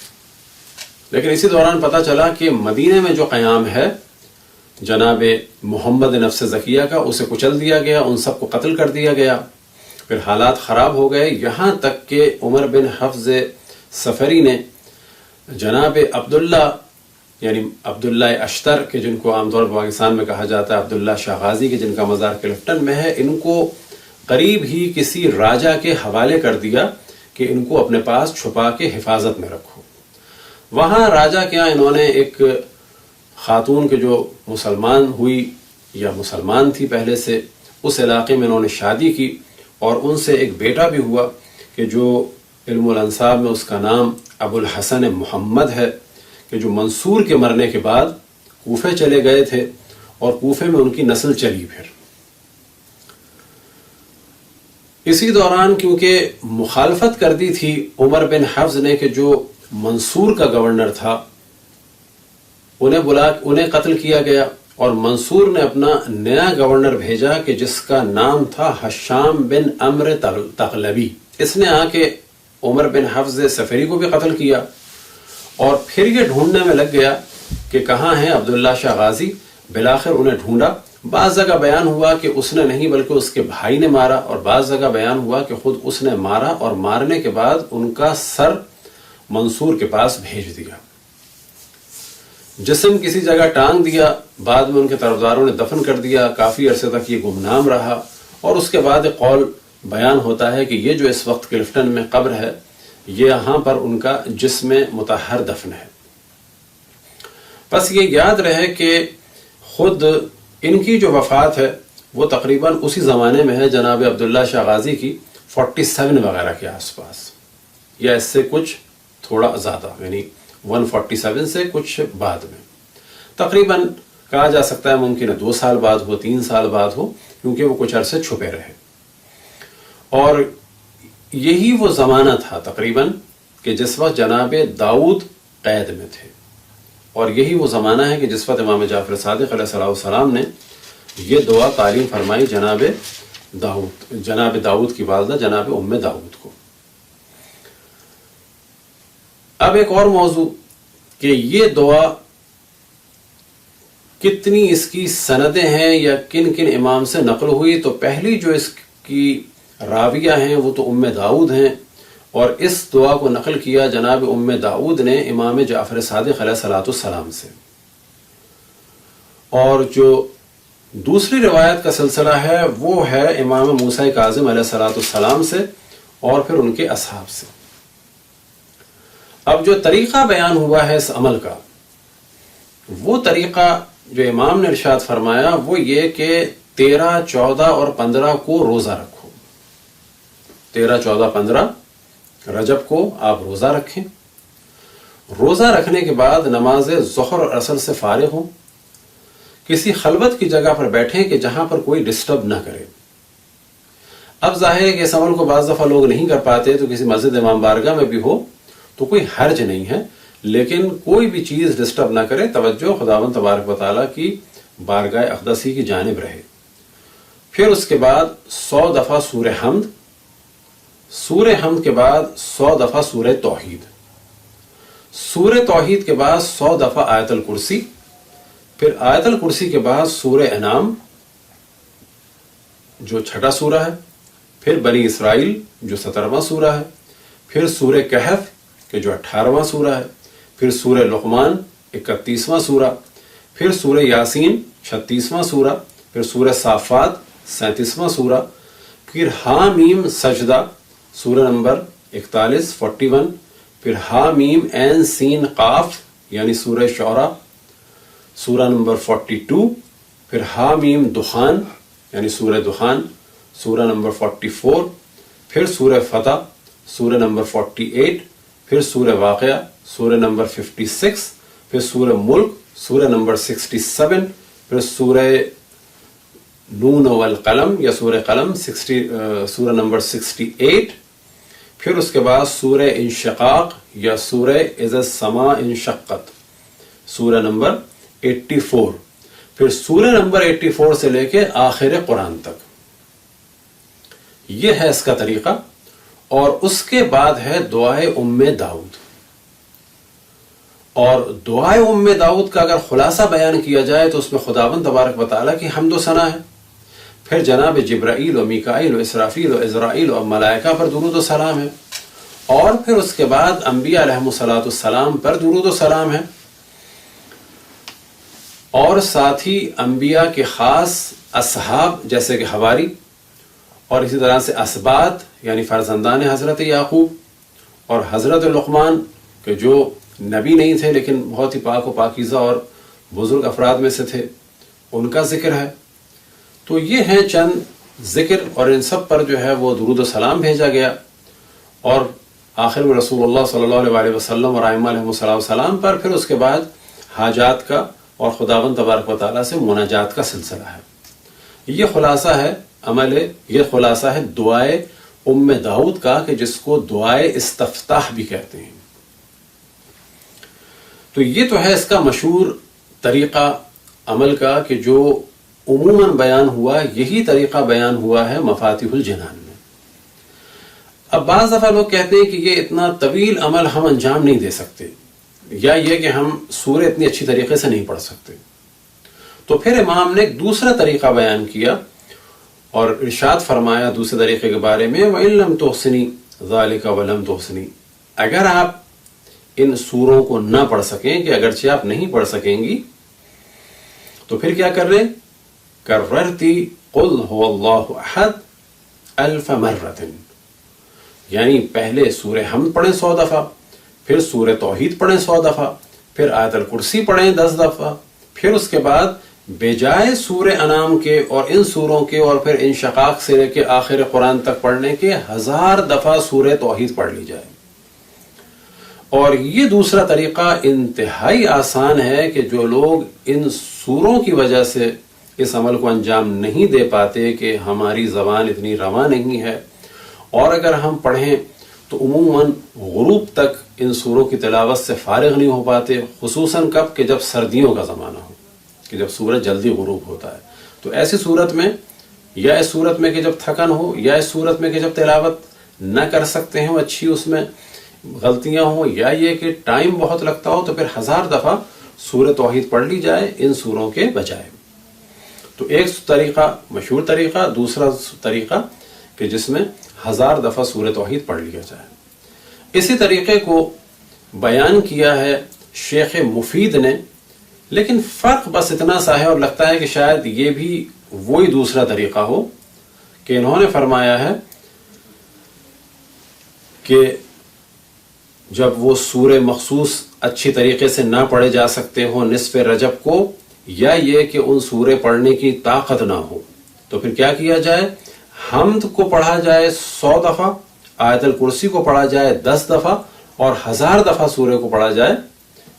لیکن اسی دوران پتہ چلا کہ مدینے میں جو قیام ہے جناب محمد نفس زکیہ کا، اسے کچل دیا گیا، ان سب کو قتل کر دیا گیا۔ پھر حالات خراب ہو گئے، یہاں تک کہ عمر بن حفظ صفری نے جناب عبداللہ یعنی عبداللہ اشتر کے جن کو عام طور پر پاکستان میں کہا جاتا ہے عبداللہ شاہ غازی کے جن کا مزار کلفٹن میں ہے، ان کو قریب ہی کسی راجہ کے حوالے کر دیا کہ ان کو اپنے پاس چھپا کے حفاظت میں رکھو۔ وہاں راجہ کے یہاں انہوں نے ایک خاتون کے جو مسلمان ہوئی یا مسلمان تھی پہلے سے، اس علاقے میں انہوں نے شادی کی، اور ان سے ایک بیٹا بھی ہوا کہ جو علم الانساب میں اس کا نام ابو الحسن محمد ہے، کہ جو منصور کے مرنے کے بعد کوفے چلے گئے تھے، اور کوفے میں ان کی نسل چلی۔ پھر اسی دوران کیونکہ مخالفت کر دی تھی عمر بن حفظ نے کہ جو منصور کا گورنر تھا، انہیں قتل کیا گیا، اور منصور نے اپنا نیا گورنر بھیجا کہ جس کا نام تھا حشام بن عمرو تغلبی۔ اس نے آ کے عمر بن حفظ صفری کو بھی قتل کیا، اور پھر یہ ڈھونڈنے میں لگ گیا کہ کہاں ہیں عبداللہ شاہ غازی۔ بالآخر انہیں ڈھونڈا، بعض جگہ بیان ہوا کہ اس نے نہیں بلکہ اس کے بھائی نے مارا، اور بعض جگہ بیان ہوا کہ خود اس نے مارا، اور مارنے کے بعد ان کا سر منصور کے پاس بھیج دیا۔ جسم کسی جگہ ٹانگ دیا، بعد میں ان کے طرفداروں نے دفن کر دیا، کافی عرصے تک یہ گمنام رہا، اور اس کے بعد ایک قول بیان ہوتا ہے کہ یہ جو اس وقت کلفٹن میں قبر ہے، یہ یہاں پر ان کا جسم مطہر دفن ہے۔ بس یہ یاد رہے کہ خود ان کی جو وفات ہے وہ تقریباً اسی زمانے میں ہے جناب عبداللہ شاہ غازی کی 47 وغیرہ کے آس پاس، یا اس سے کچھ تھوڑا زیادہ، یعنی 147 سے کچھ بعد میں، تقریباً کہا جا سکتا ہے ممکن ہے 2 سال بعد ہو، 3 سال بعد ہو، کیونکہ وہ کچھ عرصے چھپے رہے۔ اور یہی وہ زمانہ تھا تقریباً کہ جس وقت جناب داؤد قید میں تھے، اور یہی وہ زمانہ ہے کہ جس وقت امام جعفر صادق علیہ السلام نے یہ دعا تعلیم فرمائی جناب داؤد کی والدہ جناب ام داؤد کو۔ اب ایک اور موضوع کہ یہ دعا کتنی اس کی سندیں ہیں یا کن کن امام سے نقل ہوئی، تو پہلی جو اس کی راویہ ہیں وہ تو ام داؤد ہیں، اور اس دعا کو نقل کیا جناب ام داؤد نے امام جعفر صادق علیہ السلام سے۔ اور جو دوسری روایت کا سلسلہ ہے وہ ہے امام موسیٰ کاظم علیہ السلام سے اور پھر ان کے اصحاب سے۔ اب جو طریقہ بیان ہوا ہے اس عمل کا، وہ طریقہ جو امام نے ارشاد فرمایا وہ یہ کہ 13، 14 اور 15 کو روزہ رکھو۔ 13، 14، 15 رجب کو آپ روزہ رکھیں۔ روزہ رکھنے کے بعد نماز ظہر اور عصر سے فارغ ہوں، کسی خلوت کی جگہ پر بیٹھیں کہ جہاں پر کوئی ڈسٹرب نہ کرے۔ اب ظاہر ہے کہ اس عمل کو بعض دفعہ لوگ نہیں کر پاتے، تو کسی مسجد امام بارگاہ میں بھی ہو تو کوئی حرج نہیں ہے، لیکن کوئی بھی چیز ڈسٹرب نہ کرے، توجہ خداوند تبارک و تعالیٰ کی بارگاہ اقدسی کی جانب رہے۔ پھر اس کے بعد 100 دفعہ سورہ حمد، سورہ حمد کے بعد 100 دفعہ سورہ توحید، سورہ توحید کے بعد 100 دفعہ آیت الکرسی، پھر آیت الکرسی کے بعد سورہ انعام جو 6واں سورہ ہے، پھر بنی اسرائیل جو 17واں سورہ ہے، پھر سورہ کہف کہ جو 18واں سورہ ہے، پھر سورہ لقمان 31واں سورہ، پھر سورہ یاسین 36واں سورہ، پھر سورہ صافات 37واں سورہ، پھر حامیم سجدہ سورہ نمبر 41 41، پھر حامیم عین سین قاف یعنی سورہ شعراء سورہ نمبر 42، پھر حامیم دخان یعنی سورہ دخان سورہ نمبر 44، پھر سورہ فتح سورہ نمبر 48، پھر سورہ واقعہ سورہ نمبر 56، پھر سورہ ملک سورہ نمبر 67، پھر سورہ نون والقلم یا سورہ قلم سورہ نمبر 68، پھر اس کے بعد سورہ انشقاق یا سورہ اذا السماء انشقت سورہ نمبر 84، پھر سورہ نمبر 84 سے لے کے آخر قرآن تک۔ یہ ہے اس کا طریقہ، اور اس کے بعد ہے دعائے ام داؤد۔ اور دعائے ام داؤد کا اگر خلاصہ بیان کیا جائے تو اس میں خداوند تبارک و تعالیٰ کی حمد و ثنا ہے، پھر جناب جبرائیل و میکائیل و اسرافیل و عزرائیل و ملائکہ پر درود و سلام ہے، اور پھر اس کے بعد انبیاء علیہم السلام پر درود و سلام ہے، اور ساتھ ہی انبیاء کے خاص اصحاب جیسے کہ حواری، اور اسی طرح سے اسباط یعنی فرزندان حضرت یعقوب، اور حضرت لقمان کہ جو نبی نہیں تھے لیکن بہت ہی پاک و پاکیزہ اور بزرگ افراد میں سے تھے، ان کا ذکر ہے۔ تو یہ ہیں چند ذکر، اور ان سب پر جو ہے وہ درود و سلام بھیجا گیا، اور آخر میں رسول اللہ صلی اللہ علیہ وسلم اور ائمہ علیہم السلام پر، پھر اس کے بعد حاجات کا اور خداوند تبارک و تعالیٰ سے مناجات کا سلسلہ ہے۔ یہ خلاصہ ہے یہ خلاصہ ہے دعائے ام داؤد کا، کہ جس کو دعائے استفتاح بھی کہتے ہیں۔ تو یہ تو ہے اس کا مشہور طریقہ عمل کا کہ جو عموماً بیان ہوا، یہی طریقہ بیان ہوا ہے مفاتیح الجنان میں۔ اب بعض دفعہ لوگ کہتے ہیں کہ یہ اتنا طویل عمل ہم انجام نہیں دے سکتے، یا یہ کہ ہم سورہ اتنی اچھی طریقے سے نہیں پڑھ سکتے۔ تو پھر امام نے ایک دوسرا طریقہ بیان کیا اور ارشاد فرمایا دوسرے طریقے کے بارے میں، وَإِن لَمْ تُحْسِنِي ذَلِكَ وَلَمْ تُحْسِنِي، اگر آپ ان سوروں کو نہ پڑھ سکیں، کہ اگرچہ آپ نہیں پڑھ سکیں گی، تو پھر کیا کر رہے؟ کررتی قل هو اللہ احد 1000 مرۃ، یعنی پہلے سورہ حمد پڑھیں 100 دفعہ، پھر سورہ توحید پڑھیں 100 دفعہ، پھر آیت الکرسی پڑھیں 10 دفعہ، پھر اس کے بعد بجائے سورہ انعام کے اور ان سوروں کے اور پھر انشقاق سے لے کے آخر قرآن تک پڑھنے کے 1000 دفعہ سورہ توحید پڑھ لی جائے۔ اور یہ دوسرا طریقہ انتہائی آسان ہے کہ جو لوگ ان سوروں کی وجہ سے اس عمل کو انجام نہیں دے پاتے کہ ہماری زبان اتنی رواں نہیں ہے، اور اگر ہم پڑھیں تو عموماً غروب تک ان سوروں کی تلاوت سے فارغ نہیں ہو پاتے، خصوصاً کب کہ جب سردیوں کا زمانہ ہو، کہ جب سورج جلدی غروب ہوتا ہے۔ تو ایسی صورت میں، یا اس صورت میں کہ جب تھکن ہو، یا اس صورت میں کہ جب تلاوت نہ کر سکتے ہیں اچھی، اس میں غلطیاں ہوں، یا یہ کہ ٹائم بہت لگتا ہو، تو پھر 1000 دفعہ سورہ توحید پڑھ لی جائے ان سوروں کے بجائے۔ تو ایک طریقہ مشہور طریقہ، دوسرا طریقہ کہ جس میں 1000 دفعہ سورہ توحید پڑھ لیا جائے۔ اسی طریقے کو بیان کیا ہے شیخ مفید نے، لیکن فرق بس اتنا سا ہے، اور لگتا ہے کہ شاید یہ بھی وہی دوسرا طریقہ ہو، کہ انہوں نے فرمایا ہے کہ جب وہ سورہ مخصوص اچھی طریقے سے نہ پڑھے جا سکتے ہوں نصف رجب کو، یا یہ کہ ان سورے پڑھنے کی طاقت نہ ہو، تو پھر کیا کیا جائے؟ حمد کو پڑھا جائے 100 دفعہ، آیت الکرسی کو پڑھا جائے 10 دفعہ، اور 1000 دفعہ سورہ کو پڑھا جائے،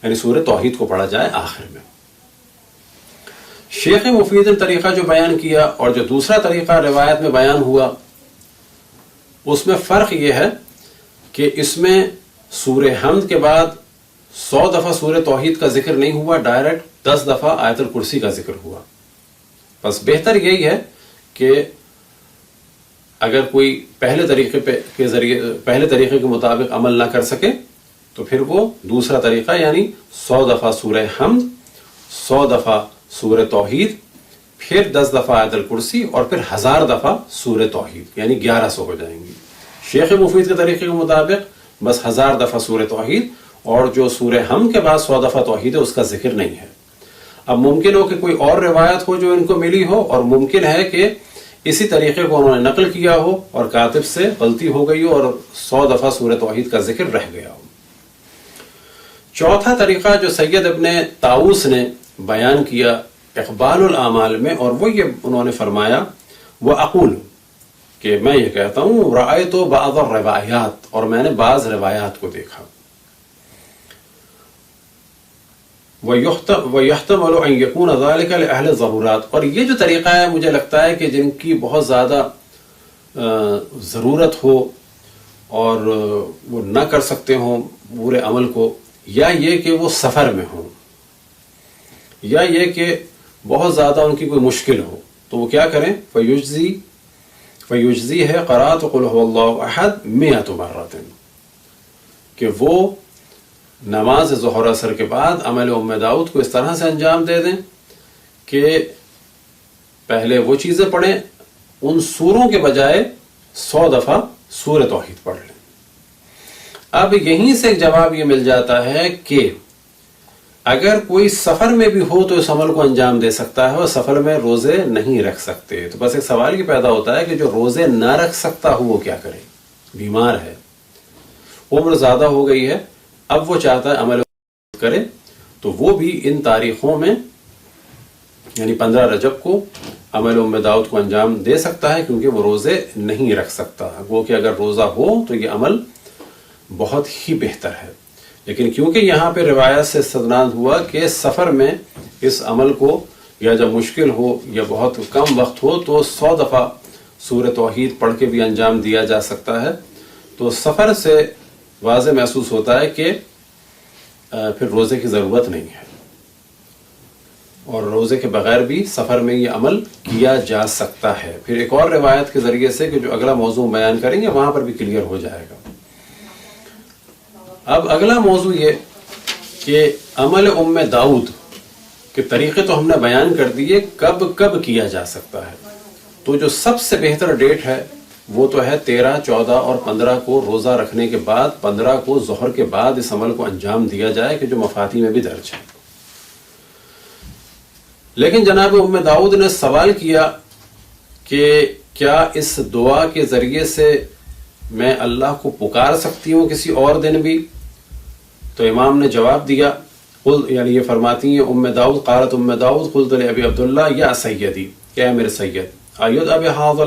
یعنی سورہ توحید کو پڑھا جائے آخر میں۔ شیخ مفید نے طریقہ جو بیان کیا، اور جو دوسرا طریقہ روایت میں بیان ہوا، اس میں فرق یہ ہے کہ اس میں سورہ حمد کے بعد 100 دفعہ سورہ توحید کا ذکر نہیں ہوا، ڈائریکٹ 10 دفعہ آیت الکرسی کا ذکر ہوا۔ بس بہتر یہی ہے کہ اگر کوئی پہلے طریقے کے مطابق عمل نہ کر سکے، تو پھر وہ دوسرا طریقہ، یعنی 100 دفعہ سورہ حمد، 100 دفعہ سورہ توحید، پھر 10 دفعہ آیت الکرسی، اور پھر 1000 دفعہ سورہ توحید، یعنی 1100 ہو جائیں گی۔ شیخ مفید کے طریقے کے مطابق بس 1000 دفعہ سورہ توحید، اور جو سورہ حمد کے بعد 100 دفعہ توحید ہے اس کا ذکر نہیں ہے۔ اب ممکن ہو کہ کوئی اور روایت ہو جو ان کو ملی ہو، اور ممکن ہے کہ اسی طریقے کو انہوں نے نقل کیا ہو اور کاتب سے غلطی ہو گئی ہو اور 100 دفعہ سورہ توحید کا ذکر رہ گیا ہو۔ چوتھا طریقہ جو سید ابن طاؤس نے بیان کیا اقبال الاعمال میں، اور وہ یہ انہوں نے فرمایا، وہ اقول، کہ میں یہ کہتا ہوں، رأیت بعض الروایات، اور میں نے بعض روایات کو دیکھا، وَيُحْتَمَلُ أَن يَكُونَ ذَلِكَ لِأَهْلِ الضَّرُورَاتِ، اور یہ جو طریقہ ہے مجھے لگتا ہے کہ جن کی بہت زیادہ ضرورت ہو اور وہ نہ کر سکتے ہوں پورے عمل کو، یا یہ کہ وہ سفر میں ہوں، یا یہ کہ بہت زیادہ ان کی کوئی مشکل ہو، تو وہ کیا کریں؟ فیجزی ہے قرأت قل هو اللہ احد 100 مرۃ، کہ وہ نماز ظہر اثر کے بعد عمل ام داؤد کو اس طرح سے انجام دے دیں کہ پہلے وہ چیزیں پڑھیں، ان سوروں کے بجائے 100 دفعہ سورہ توحید پڑھ لیں۔ اب یہیں سے ایک جواب یہ مل جاتا ہے کہ اگر کوئی سفر میں بھی ہو تو اس عمل کو انجام دے سکتا ہے، اور سفر میں روزے نہیں رکھ سکتے، تو بس ایک سوال یہ پیدا ہوتا ہے کہ جو روزے نہ رکھ سکتا ہو وہ کیا کرے؟ بیمار ہے، عمر زیادہ ہو گئی ہے، اب وہ چاہتا ہے عمل کرے، تو وہ بھی ان تاریخوں میں، یعنی 15 رجب کو عمل ام داؤد کو انجام دے سکتا ہے، کیونکہ وہ روزے نہیں رکھ سکتا۔ وہ کہ اگر روزہ ہو تو یہ عمل بہت ہی بہتر ہے، لیکن کیونکہ یہاں پہ روایت سے استدلال ہوا کہ سفر میں اس عمل کو، یا جب مشکل ہو یا بہت کم وقت ہو، تو 100 دفعہ سورہ توحید پڑھ کے بھی انجام دیا جا سکتا ہے، تو سفر سے واضح محسوس ہوتا ہے کہ پھر روزے کی ضرورت نہیں ہے، اور روزے کے بغیر بھی سفر میں یہ عمل کیا جا سکتا ہے۔ پھر ایک اور روایت کے ذریعے سے کہ جو اگلا موضوع بیان کریں گے وہاں پر بھی کلیئر ہو جائے گا۔ اب اگلا موضوع یہ کہ عمل ام داؤد کے طریقے تو ہم نے بیان کر دیے، کب کب کیا جا سکتا ہے، تو جو سب سے بہتر ڈیٹ ہے وہ تو ہے 13، 14 اور 15 کو روزہ رکھنے کے بعد، 15 کو ظہر کے بعد اس عمل کو انجام دیا جائے، کہ جو مفاتی میں بھی درج ہے۔ لیکن جناب ام داؤد نے سوال کیا کہ کیا اس دعا کے ذریعے سے میں اللہ کو پکار سکتی ہوں کسی اور دن بھی؟ تو امام نے جواب دیا، یعنی یہ فرماتی ہیں ام داؤد، قالت ام داؤد قلت لابی عبداللہ یا سیدی، کیا میرے سید، ایدعو بہذا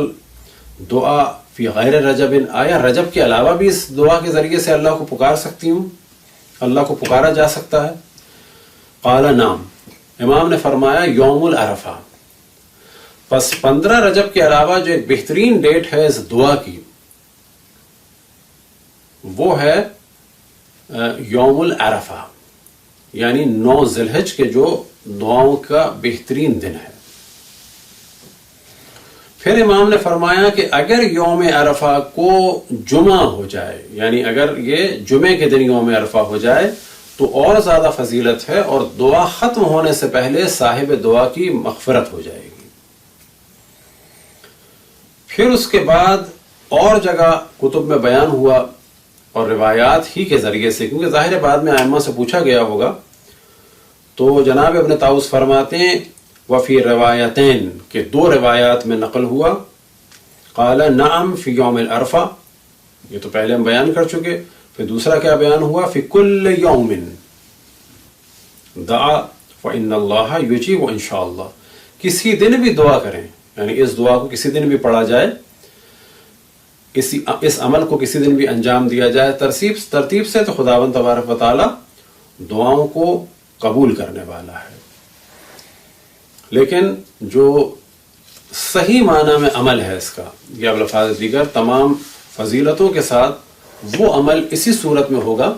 دعا فی غیر رجب، آیا رجب کے علاوہ بھی اس دعا کے ذریعے سے اللہ کو پکار سکتی ہوں، اللہ کو پکارا جا سکتا ہے؟ قال نعم، امام نے فرمایا یوم العرفہ۔ پس 15 رجب کے علاوہ جو ایک بہترین ڈیٹ ہے اس دعا کی، وہ ہے یوم العرفہ، یعنی 9 ذی الحج کے جو دعاؤں کا بہترین دن ہے۔ پھر امام نے فرمایا کہ اگر یوم عرفہ کو جمعہ ہو جائے، یعنی اگر یہ جمعے کے دن یوم عرفہ ہو جائے تو اور زیادہ فضیلت ہے، اور دعا ختم ہونے سے پہلے صاحب دعا کی مغفرت ہو جائے گی۔ پھر اس کے بعد اور جگہ کتب میں بیان ہوا اور روایات ہی کے ذریعے سے، کیونکہ ظاہر بعد میں ائمہ سے پوچھا گیا ہوگا، تو جناب ابن طاؤس فرماتے ہیں وفی روایتین، کہ 2 روایات میں نقل ہوا، قال نعم فی یوم العرفہ، یہ تو پہلے ہم بیان کر چکے، پھر دوسرا کیا بیان ہوا، فی کل یوم دعا فإن اللہ یجیب ان شاء اللہ، کسی دن بھی دعا کریں، یعنی اس دعا کو کسی دن بھی پڑھا جائے، اس عمل کو کسی دن بھی انجام دیا جائے ترتیب سے، تو خداوند تبارک و تعالی دعاؤں کو قبول کرنے والا ہے۔ لیکن جو صحیح معنی میں عمل ہے اس کا، یا الفاظ دیگر تمام فضیلتوں کے ساتھ، وہ عمل اسی صورت میں ہوگا،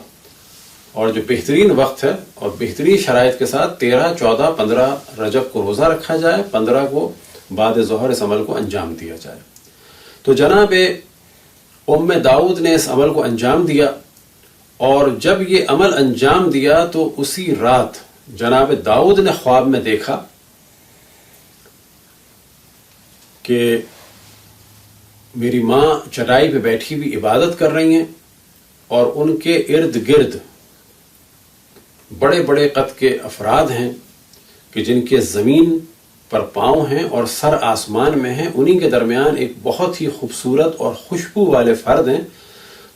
اور جو بہترین وقت ہے اور بہترین شرائط کے ساتھ 13، 14، 15 رجب کو روزہ رکھا جائے، 15 کو بعد ظہر اس عمل کو انجام دیا جائے۔ تو جناب ام داؤد نے اس عمل کو انجام دیا، اور جب یہ عمل انجام دیا تو اسی رات جناب داؤد نے خواب میں دیکھا کہ میری ماں چٹائی پہ بیٹھی ہوئی عبادت کر رہی ہیں، اور ان کے ارد گرد بڑے بڑے قد کے افراد ہیں کہ جن کے زمین پر پاؤں ہیں اور سر آسمان میں ہیں، انہی کے درمیان ایک بہت ہی خوبصورت اور خوشبو والے فرد ہیں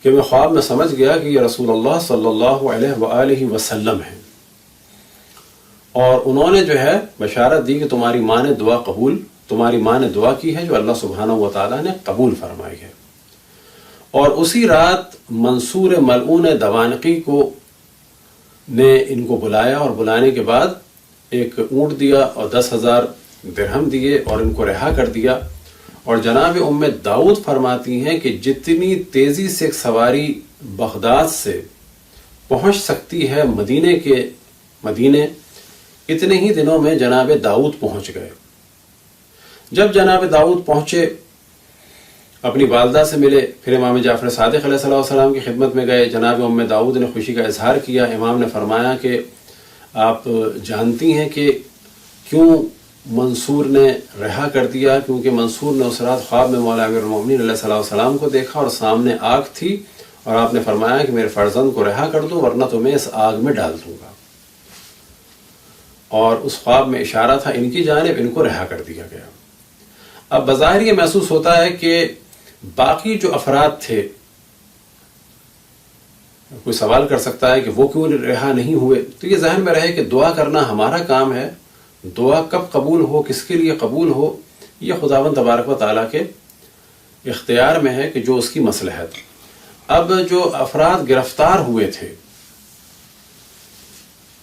کہ میں خواب میں سمجھ گیا کہ یہ رسول اللہ صلی اللہ علیہ وآلہ وسلم ہیں، اور انہوں نے جو ہے بشارت دی کہ تمہاری ماں نے دعا کی ہے جو اللہ سبحانہ و تعالیٰ نے قبول فرمائی ہے۔ اور اسی رات منصور ملعون دوانقی نے ان کو بلایا، اور بلانے کے بعد ایک اونٹ دیا اور 10,000 درہم دیے اور ان کو رہا کر دیا۔ اور جناب ام داؤد فرماتی ہیں کہ جتنی تیزی سے ایک سواری بغداد سے پہنچ سکتی ہے مدینے، اتنے ہی دنوں میں جناب داؤد پہنچ گئے۔ جب جناب داؤد پہنچے، اپنی والدہ سے ملے، پھر امام جعفر صادق علیہ السلام کی خدمت میں گئے۔ جناب ام داؤد نے خوشی کا اظہار کیا۔ امام نے فرمایا کہ آپ جانتی ہیں کہ کیوں منصور نے رہا کر دیا؟ کیونکہ منصور نے اس رات خواب میں مولا امیر المومنین علیہ السلام کو دیکھا، اور سامنے آگ تھی، اور آپ نے فرمایا کہ میرے فرزند کو رہا کر دو ورنہ تمہیں اس آگ میں ڈال دوں گا، اور اس خواب میں اشارہ تھا ان کی جانب، ان کو رہا کر دیا گیا۔ اب بظاہر یہ محسوس ہوتا ہے کہ باقی جو افراد تھے، کوئی سوال کر سکتا ہے کہ وہ کیوں رہا نہیں ہوئے، تو یہ ذہن میں رہے کہ دعا کرنا ہمارا کام ہے، دعا کب قبول ہو، کس کے لیے قبول ہو، یہ خداوند تبارک و تعالیٰ کے اختیار میں ہے کہ جو اس کی مصلحت۔ اب جو افراد گرفتار ہوئے تھے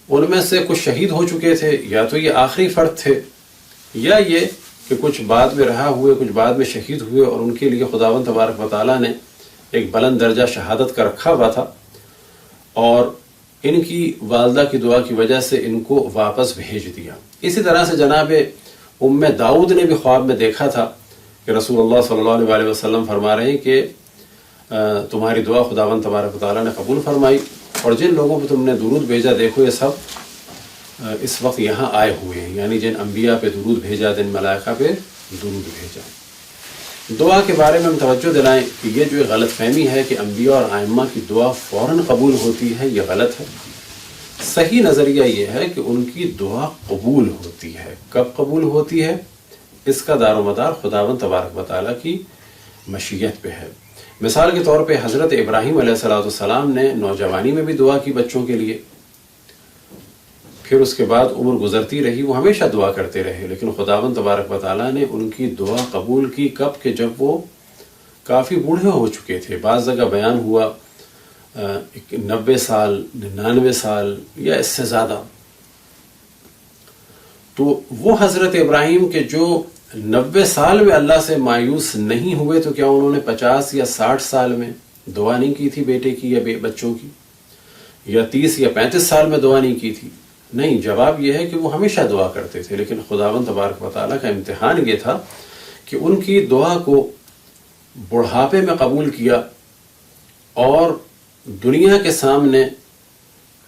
ان میں سے کچھ شہید ہو چکے تھے، یا تو یہ آخری فرد تھے، یا یہ کہ کچھ بعد میں رہا ہوئے، کچھ بعد میں شہید ہوئے، اور ان کے لیے خداوند تبارک و تعالیٰ نے ایک بلند درجہ شہادت کا رکھا ہوا تھا، اور ان کی والدہ کی دعا کی وجہ سے ان کو واپس بھیج دیا۔ اسی طرح سے جناب ام داؤد نے بھی خواب میں دیکھا تھا کہ رسول اللہ صلی اللہ علیہ وسلم فرما رہے ہیں کہ تمہاری دعا خداوند تبارک و تعالیٰ نے قبول فرمائی، اور جن لوگوں پہ تم نے درود بھیجا، دیکھو یہ سب اس وقت یہاں آئے ہوئے ہیں، یعنی جن انبیاء پہ درود بھیجا، جن ملائکہ پہ درود بھیجا۔ دعا کے بارے میں ہم توجہ دلائیں کہ یہ جو غلط فہمی ہے کہ انبیاء اور ائمہ کی دعا فوراً قبول ہوتی ہے، یہ غلط ہے۔ صحیح نظریہ یہ ہے کہ ان کی دعا قبول ہوتی ہے۔ کب قبول ہوتی ہے؟ اس کا دار و مدار خداوند تبارک و تعالیٰ کی مشیت پہ ہے۔ مثال کے طور پہ حضرت ابراہیم علیہ السلام نے نوجوانی میں بھی دعا کی بچوں کے لیے، پھر اس کے بعد عمر گزرتی رہی، وہ ہمیشہ دعا کرتے رہے، لیکن خداوند تبارک و تعالیٰ نے ان کی دعا قبول کی کب کہ جب وہ کافی بوڑھے ہو چکے تھے۔ بعض جگہ بیان ہوا 90 سال، 99 سال یا اس سے زیادہ۔ تو وہ حضرت ابراہیم کے جو 90 سال میں اللہ سے مایوس نہیں ہوئے، تو کیا انہوں نے 50 یا 60 سال میں دعا نہیں کی تھی بیٹے کی یا بچوں کی، یا 30 یا 35 سال میں دعا نہیں کی تھی؟ نہیں، جواب یہ ہے کہ وہ ہمیشہ دعا کرتے تھے، لیکن خداوند تبارک و تعالیٰ کا امتحان یہ تھا کہ ان کی دعا کو بڑھاپے میں قبول کیا، اور دنیا کے سامنے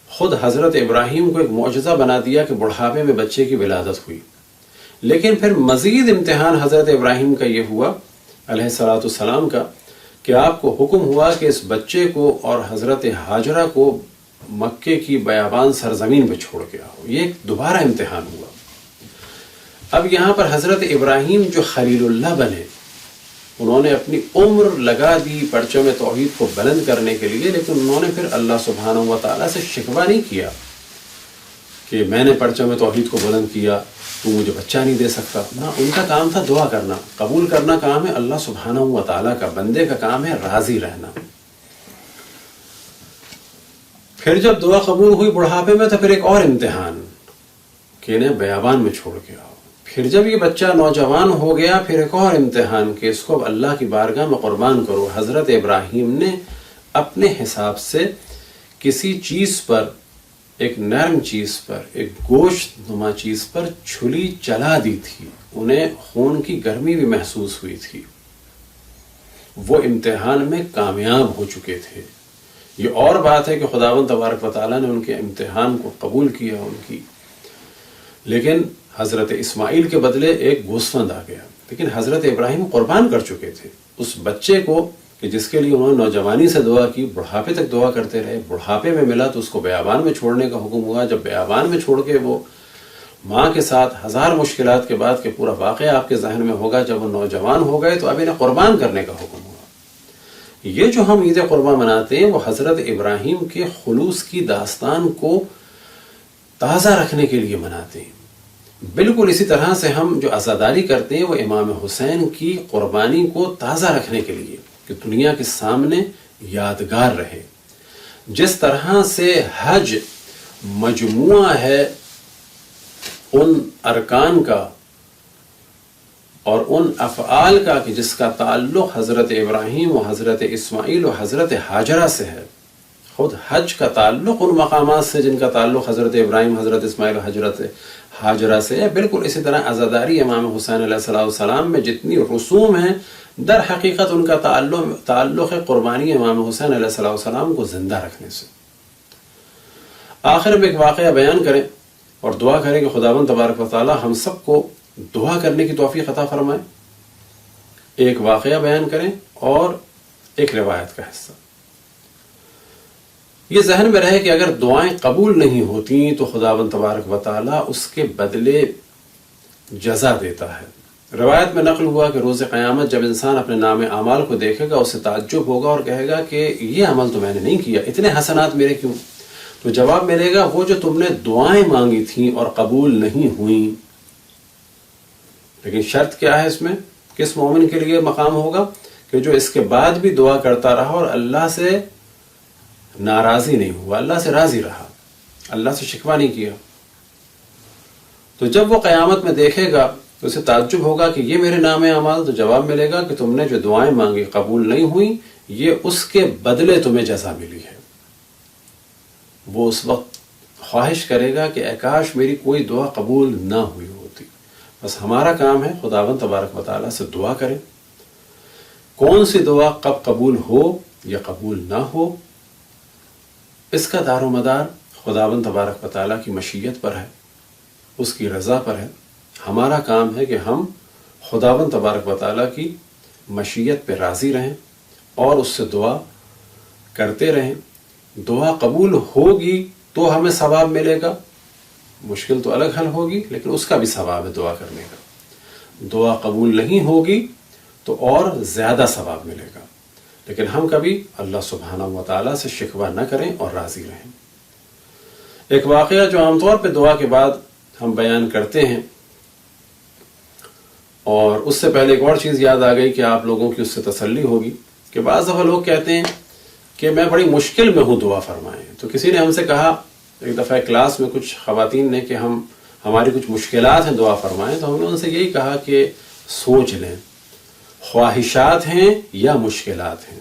خود حضرت ابراہیم کو ایک معجزہ بنا دیا کہ بڑھاپے میں بچے کی ولادت ہوئی۔ لیکن پھر مزید امتحان حضرت ابراہیم کا یہ ہوا علیہ الصلوۃ والسلام کا کہ آپ کو حکم ہوا کہ اس بچے کو اور حضرت ہاجرہ کو مکے کی بیابان سرزمین پہ چھوڑ کے آؤ۔ یہ ایک دوبارہ امتحان ہوا۔ اب یہاں پر حضرت ابراہیم جو خلیل اللہ بنے، انہوں نے اپنی عمر لگا دی پرچم توحید کو بلند کرنے کے لیے، لیکن انہوں نے پھر اللہ سبحانہ و تعالیٰ سے شکوہ نہیں کیا کہ میں نے پرچم توحید کو بلند کیا، تو مجھے بچہ نہیں دے سکتا۔ نہ، ان کا کام تھا دعا کرنا، قبول کرنا کام ہے اللہ سبحانہ و تعالیٰ کا، بندے کا کام ہے راضی رہنا۔ پھر جب دعا قبول ہوئی بڑھاپے میں، تو پھر ایک اور امتحان کہ انہیں بیابان میں چھوڑ کے آؤ۔ پھر جب یہ بچہ نوجوان ہو گیا، پھر ایک اور امتحان کہ اس کو اب اللہ کی بارگاہ میں قربان کرو۔ حضرت ابراہیم نے اپنے حساب سے کسی چیز پر، ایک نرم چیز پر، ایک گوشت نما چیز پر چھری چلا دی تھی، انہیں خون کی گرمی بھی محسوس ہوئی تھی، وہ امتحان میں کامیاب ہو چکے تھے۔ یہ اور بات ہے کہ خداوند تبارک و تعالیٰ نے ان کے امتحان کو قبول کیا ان کی، لیکن حضرت اسماعیل کے بدلے ایک گوسفند آ گیا۔ لیکن حضرت ابراہیم قربان کر چکے تھے اس بچے کو کہ جس کے لیے انہوں نے نوجوانی سے دعا کی، بڑھاپے تک دعا کرتے رہے، بڑھاپے میں ملا تو اس کو بیابان میں چھوڑنے کا حکم ہوا۔ جب بیابان میں چھوڑ کے وہ ماں کے ساتھ ہزار مشکلات کے بعد کہ پورا واقعہ آپ کے ذہن میں ہوگا، جب وہ نوجوان ہو گئے تو اب انہیں قربان کرنے کا حکم ہوا۔ یہ جو ہم عید قربان مناتے ہیں وہ حضرت ابراہیم کے خلوص کی داستان کو تازہ رکھنے کے لیے مناتے ہیں۔ بالکل اسی طرح سے ہم جو عزاداری کرتے ہیں وہ امام حسین کی قربانی کو تازہ رکھنے کے لیے کہ دنیا کے سامنے یادگار رہے۔ جس طرح سے حج مجموعہ ہے ان ارکان کا اور ان افعال کا کہ جس کا تعلق حضرت ابراہیم و حضرت اسماعیل و حضرت ہاجرہ سے ہے، خود حج کا تعلق ان مقامات سے جن کا تعلق حضرت ابراہیم، حضرت اسماعیل و حضرت ہاجرہ سے ہے، بالکل اسی طرح عزاداری امام حسین علیہ السلام میں جتنی رسوم ہیں در حقیقت ان کا تعلق ہے قربانی امام حسین علیہ السلام کو زندہ رکھنے سے۔ آخر میں ایک واقعہ بیان کریں اور دعا کریں کہ خداوند تبارک و تعالی ہم سب کو دعا کرنے کی توفیق عطا فرمائے۔ ایک واقعہ بیان کریں اور ایک روایت کا حصہ۔ یہ ذہن میں رہے کہ اگر دعائیں قبول نہیں ہوتی تو خداوند تبارک و تعالی اس کے بدلے جزا دیتا ہے۔ روایت میں نقل ہوا کہ روز قیامت جب انسان اپنے نام اعمال کو دیکھے گا اسے تعجب ہوگا اور کہے گا کہ یہ عمل تو میں نے نہیں کیا، اتنے حسنات میرے کیوں؟ تو جواب ملے گا وہ جو تم نے دعائیں مانگی تھیں اور قبول نہیں ہوئیں۔ لیکن شرط کیا ہے اس میں؟ کس مومن کے لیے مقام ہوگا کہ جو اس کے بعد بھی دعا کرتا رہا اور اللہ سے ناراضی نہیں ہوا، اللہ سے راضی رہا، اللہ سے شکوہ نہیں کیا۔ تو جب وہ قیامت میں دیکھے گا تو اسے تعجب ہوگا کہ یہ میرے نام اعمال، تو جواب ملے گا کہ تم نے جو دعائیں مانگی قبول نہیں ہوئیں، یہ اس کے بدلے تمہیں جزا ملی ہے۔ وہ اس وقت خواہش کرے گا کہ اے کاش میری کوئی دعا قبول نہ ہوئی ہوتی۔ بس ہمارا کام ہے خداوند تبارک و تعالیٰ سے دعا کریں، کون سی دعا کب قبول ہو یا قبول نہ ہو، اس کا دار و مدار خداوند تبارک و تعالیٰ کی مشیت پر ہے، اس کی رضا پر ہے۔ ہمارا کام ہے کہ ہم خداوند تبارک و تعالیٰ کی مشیت پہ راضی رہیں اور اس سے دعا کرتے رہیں۔ دعا قبول ہوگی تو ہمیں ثواب ملے گا، مشکل تو الگ حل ہوگی لیکن اس کا بھی ثواب ہے دعا کرنے کا۔ دعا قبول نہیں ہوگی تو اور زیادہ ثواب ملے گا، لیکن ہم کبھی اللہ سبحانہ و تعالیٰ سے شکوہ نہ کریں اور راضی رہیں۔ ایک واقعہ جو عام طور پہ دعا کے بعد ہم بیان کرتے ہیں، اور اس سے پہلے ایک اور چیز یاد آ گئی کہ آپ لوگوں کی اس سے تسلی ہوگی کہ بعض دفعہ لوگ کہتے ہیں کہ میں بڑی مشکل میں ہوں دعا فرمائیں۔ تو کسی نے ہم سے کہا ایک دفعہ کلاس میں کچھ خواتین نے کہ ہماری کچھ مشکلات ہیں دعا فرمائیں، تو ہم نے ان سے یہی کہا کہ سوچ لیں خواہشات ہیں یا مشکلات ہیں۔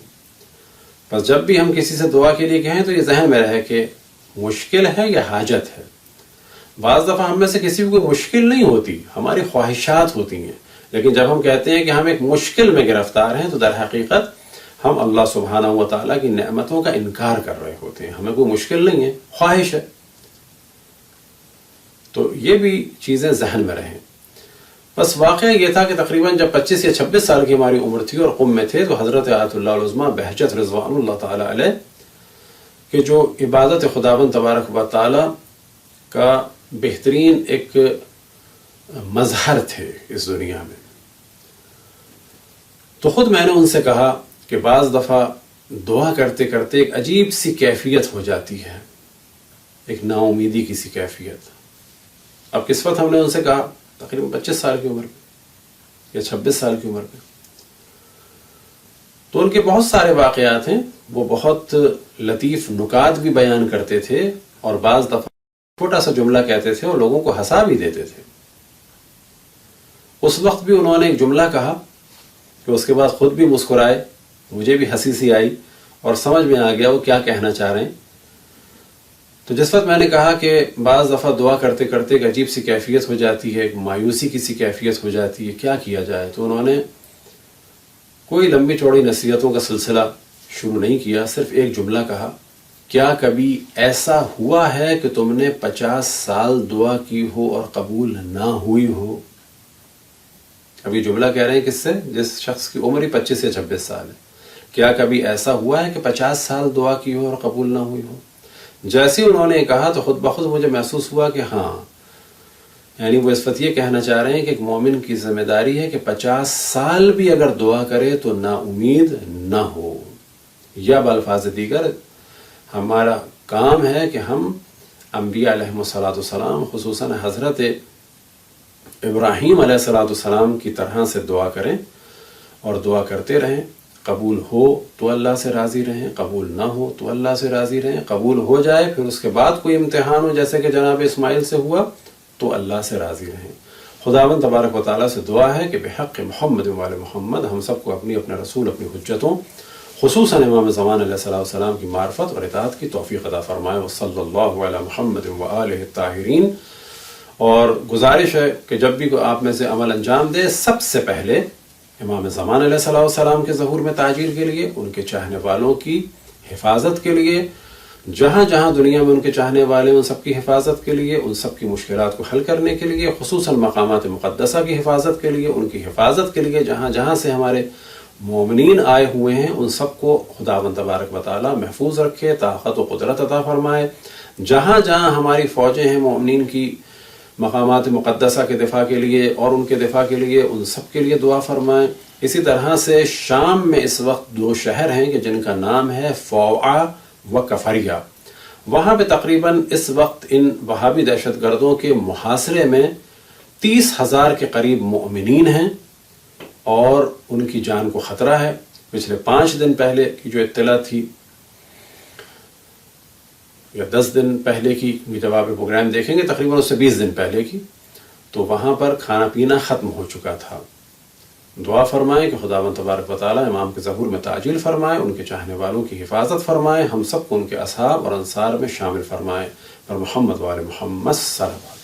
بس جب بھی ہم کسی سے دعا کے لیے کہیں تو یہ ذہن میں رہے کہ مشکل ہے یا حاجت ہے. بعض دفعہ ہم میں سے کسی کو کوئی مشکل نہیں ہوتی، ہماری خواہشات ہوتی ہیں، لیکن جب ہم کہتے ہیں کہ ہم ایک مشکل میں گرفتار ہیں تو در حقیقت ہم اللہ سبحانہ و تعالیٰ کی نعمتوں کا انکار کر رہے ہوتے ہیں. ہمیں کوئی مشکل نہیں ہے، خواہش ہے. تو یہ بھی چیزیں ذہن میں رہیں. بس واقعہ یہ تھا کہ تقریباً جب 25 یا 26 سال کی ہماری عمر تھی اور قم میں تھے تو حضرت آیت اللہ العظمیٰ بہجت رضوان اللہ تعالیٰ علیہ کہ جو عبادت خداوند تبارک و تعالیٰ کا بہترین ایک مظہر تھے اس دنیا میں، تو خود میں نے ان سے کہا کہ بعض دفعہ دعا کرتے کرتے ایک عجیب سی کیفیت ہو جاتی ہے، ایک نا امیدی کی سی کیفیت. اب کس وقت ہم نے ان سے کہا؟ تقریباً 25 سال کی عمر پہ یا 26 سال کی عمر پہ. تو ان کے بہت سارے واقعات ہیں، وہ بہت لطیف نکات بھی بیان کرتے تھے اور بعض دفعہ چھوٹا سا جملہ کہتے تھے اور لوگوں کو ہنسا بھی دیتے تھے. اس وقت بھی انہوں نے ایک جملہ کہا کہ اس کے بعد خود بھی مسکرائے، مجھے بھی ہنسی سی آئی اور سمجھ میں آ گیا وہ کیا کہنا چاہ رہے ہیں. تو جس وقت میں نے کہا کہ بعض دفعہ دعا کرتے کرتے ایک عجیب سی کیفیت ہو جاتی ہے، ایک مایوسی کی سی کیفیت ہو جاتی ہے، کیا کیا جائے، تو انہوں نے کوئی لمبی چوڑی نصیحتوں کا سلسلہ شروع نہیں کیا، صرف ایک جملہ کہا، کیا کبھی ایسا ہوا ہے کہ تم نے 50 سال دعا کی ہو اور قبول نہ ہوئی ہو؟ اب یہ جملہ کہہ رہے ہیں کس سے؟ جس شخص کی عمر ہی 25 یا 26 سال ہے. کیا کبھی ایسا ہوا ہے کہ 50 سال دعا کی ہو اور قبول نہ ہوئی ہو؟ جیسے انہوں نے کہا تو خود بخود مجھے محسوس ہوا کہ ہاں، یعنی وہ اس وقت یہ کہنا چاہ رہے ہیں کہ ایک مومن کی ذمہ داری ہے کہ 50 سال بھی اگر دعا کرے تو نا امید نہ ہو. یا بالفاظ دیگر ہمارا کام ہے کہ ہم انبیاء علیہ السلام خصوصاً حضرت ابراہیم علیہ السلام کی طرح سے دعا کریں اور دعا کرتے رہیں. قبول ہو تو اللہ سے راضی رہیں، قبول نہ ہو تو اللہ سے راضی رہیں. قبول ہو جائے پھر اس کے بعد کوئی امتحان ہو جیسے کہ جناب اسماعیل سے ہوا تو اللہ سے راضی رہیں. خداوند تبارک و تعالیٰ سے دعا ہے کہ بحق محمد وآل محمد ہم سب کو اپنے رسول اپنی حجتوں خصوصاً امام زمان علیہ السلام کی معرفت اور اطاعت کی توفیق عطا فرمائے. وصلی اللہ علی محمد وآلہ الطاہرین. اور گزارش ہے کہ جب بھی کوئی آپ میں سے عمل انجام دے سب سے پہلے امام زمان علیہ السلام کے ظہور میں تاجیل کے لیے، ان کے چاہنے والوں کی حفاظت کے لیے، جہاں جہاں دنیا میں ان کے چاہنے والے ان سب کی حفاظت کے لیے، ان سب کی مشکلات کو حل کرنے کے لیے، خصوصاً مقامات مقدسہ کی حفاظت کے لیے، ان کی حفاظت کے لیے جہاں جہاں سے ہمارے مومنین آئے ہوئے ہیں ان سب کو خداوند تبارک و تعالیٰ محفوظ رکھے، طاقت و قدرت عطا فرمائے. جہاں جہاں ہماری فوجیں ہیں مومنین کی مقامات مقدسہ کے دفاع کے لیے اور ان کے دفاع کے لیے ان سب کے لیے دعا فرمائیں. اسی طرح سے شام میں اس وقت 2 شہر ہیں کہ جن کا نام ہے فوعہ و کفریہ. وہاں پہ تقریباً اس وقت ان وہابی دہشت گردوں کے محاصرے میں 30,000 کے قریب مؤمنین ہیں اور ان کی جان کو خطرہ ہے. پچھلے 5 دن پہلے کی جو اطلاع تھی یا 10 دن پہلے کی، جب آپ پروگرام دیکھیں گے تقریباً اس سے 20 دن پہلے کی، تو وہاں پر کھانا پینا ختم ہو چکا تھا. دعا فرمائیں کہ خداوند تبارک و تعالیٰ امام کے ظہور میں تعجیل فرمائے، ان کے چاہنے والوں کی حفاظت فرمائے، ہم سب کو ان کے اصحاب اور انصار میں شامل فرمائے. اور محمد وآل محمد صلی اللہ علیہ وسلم.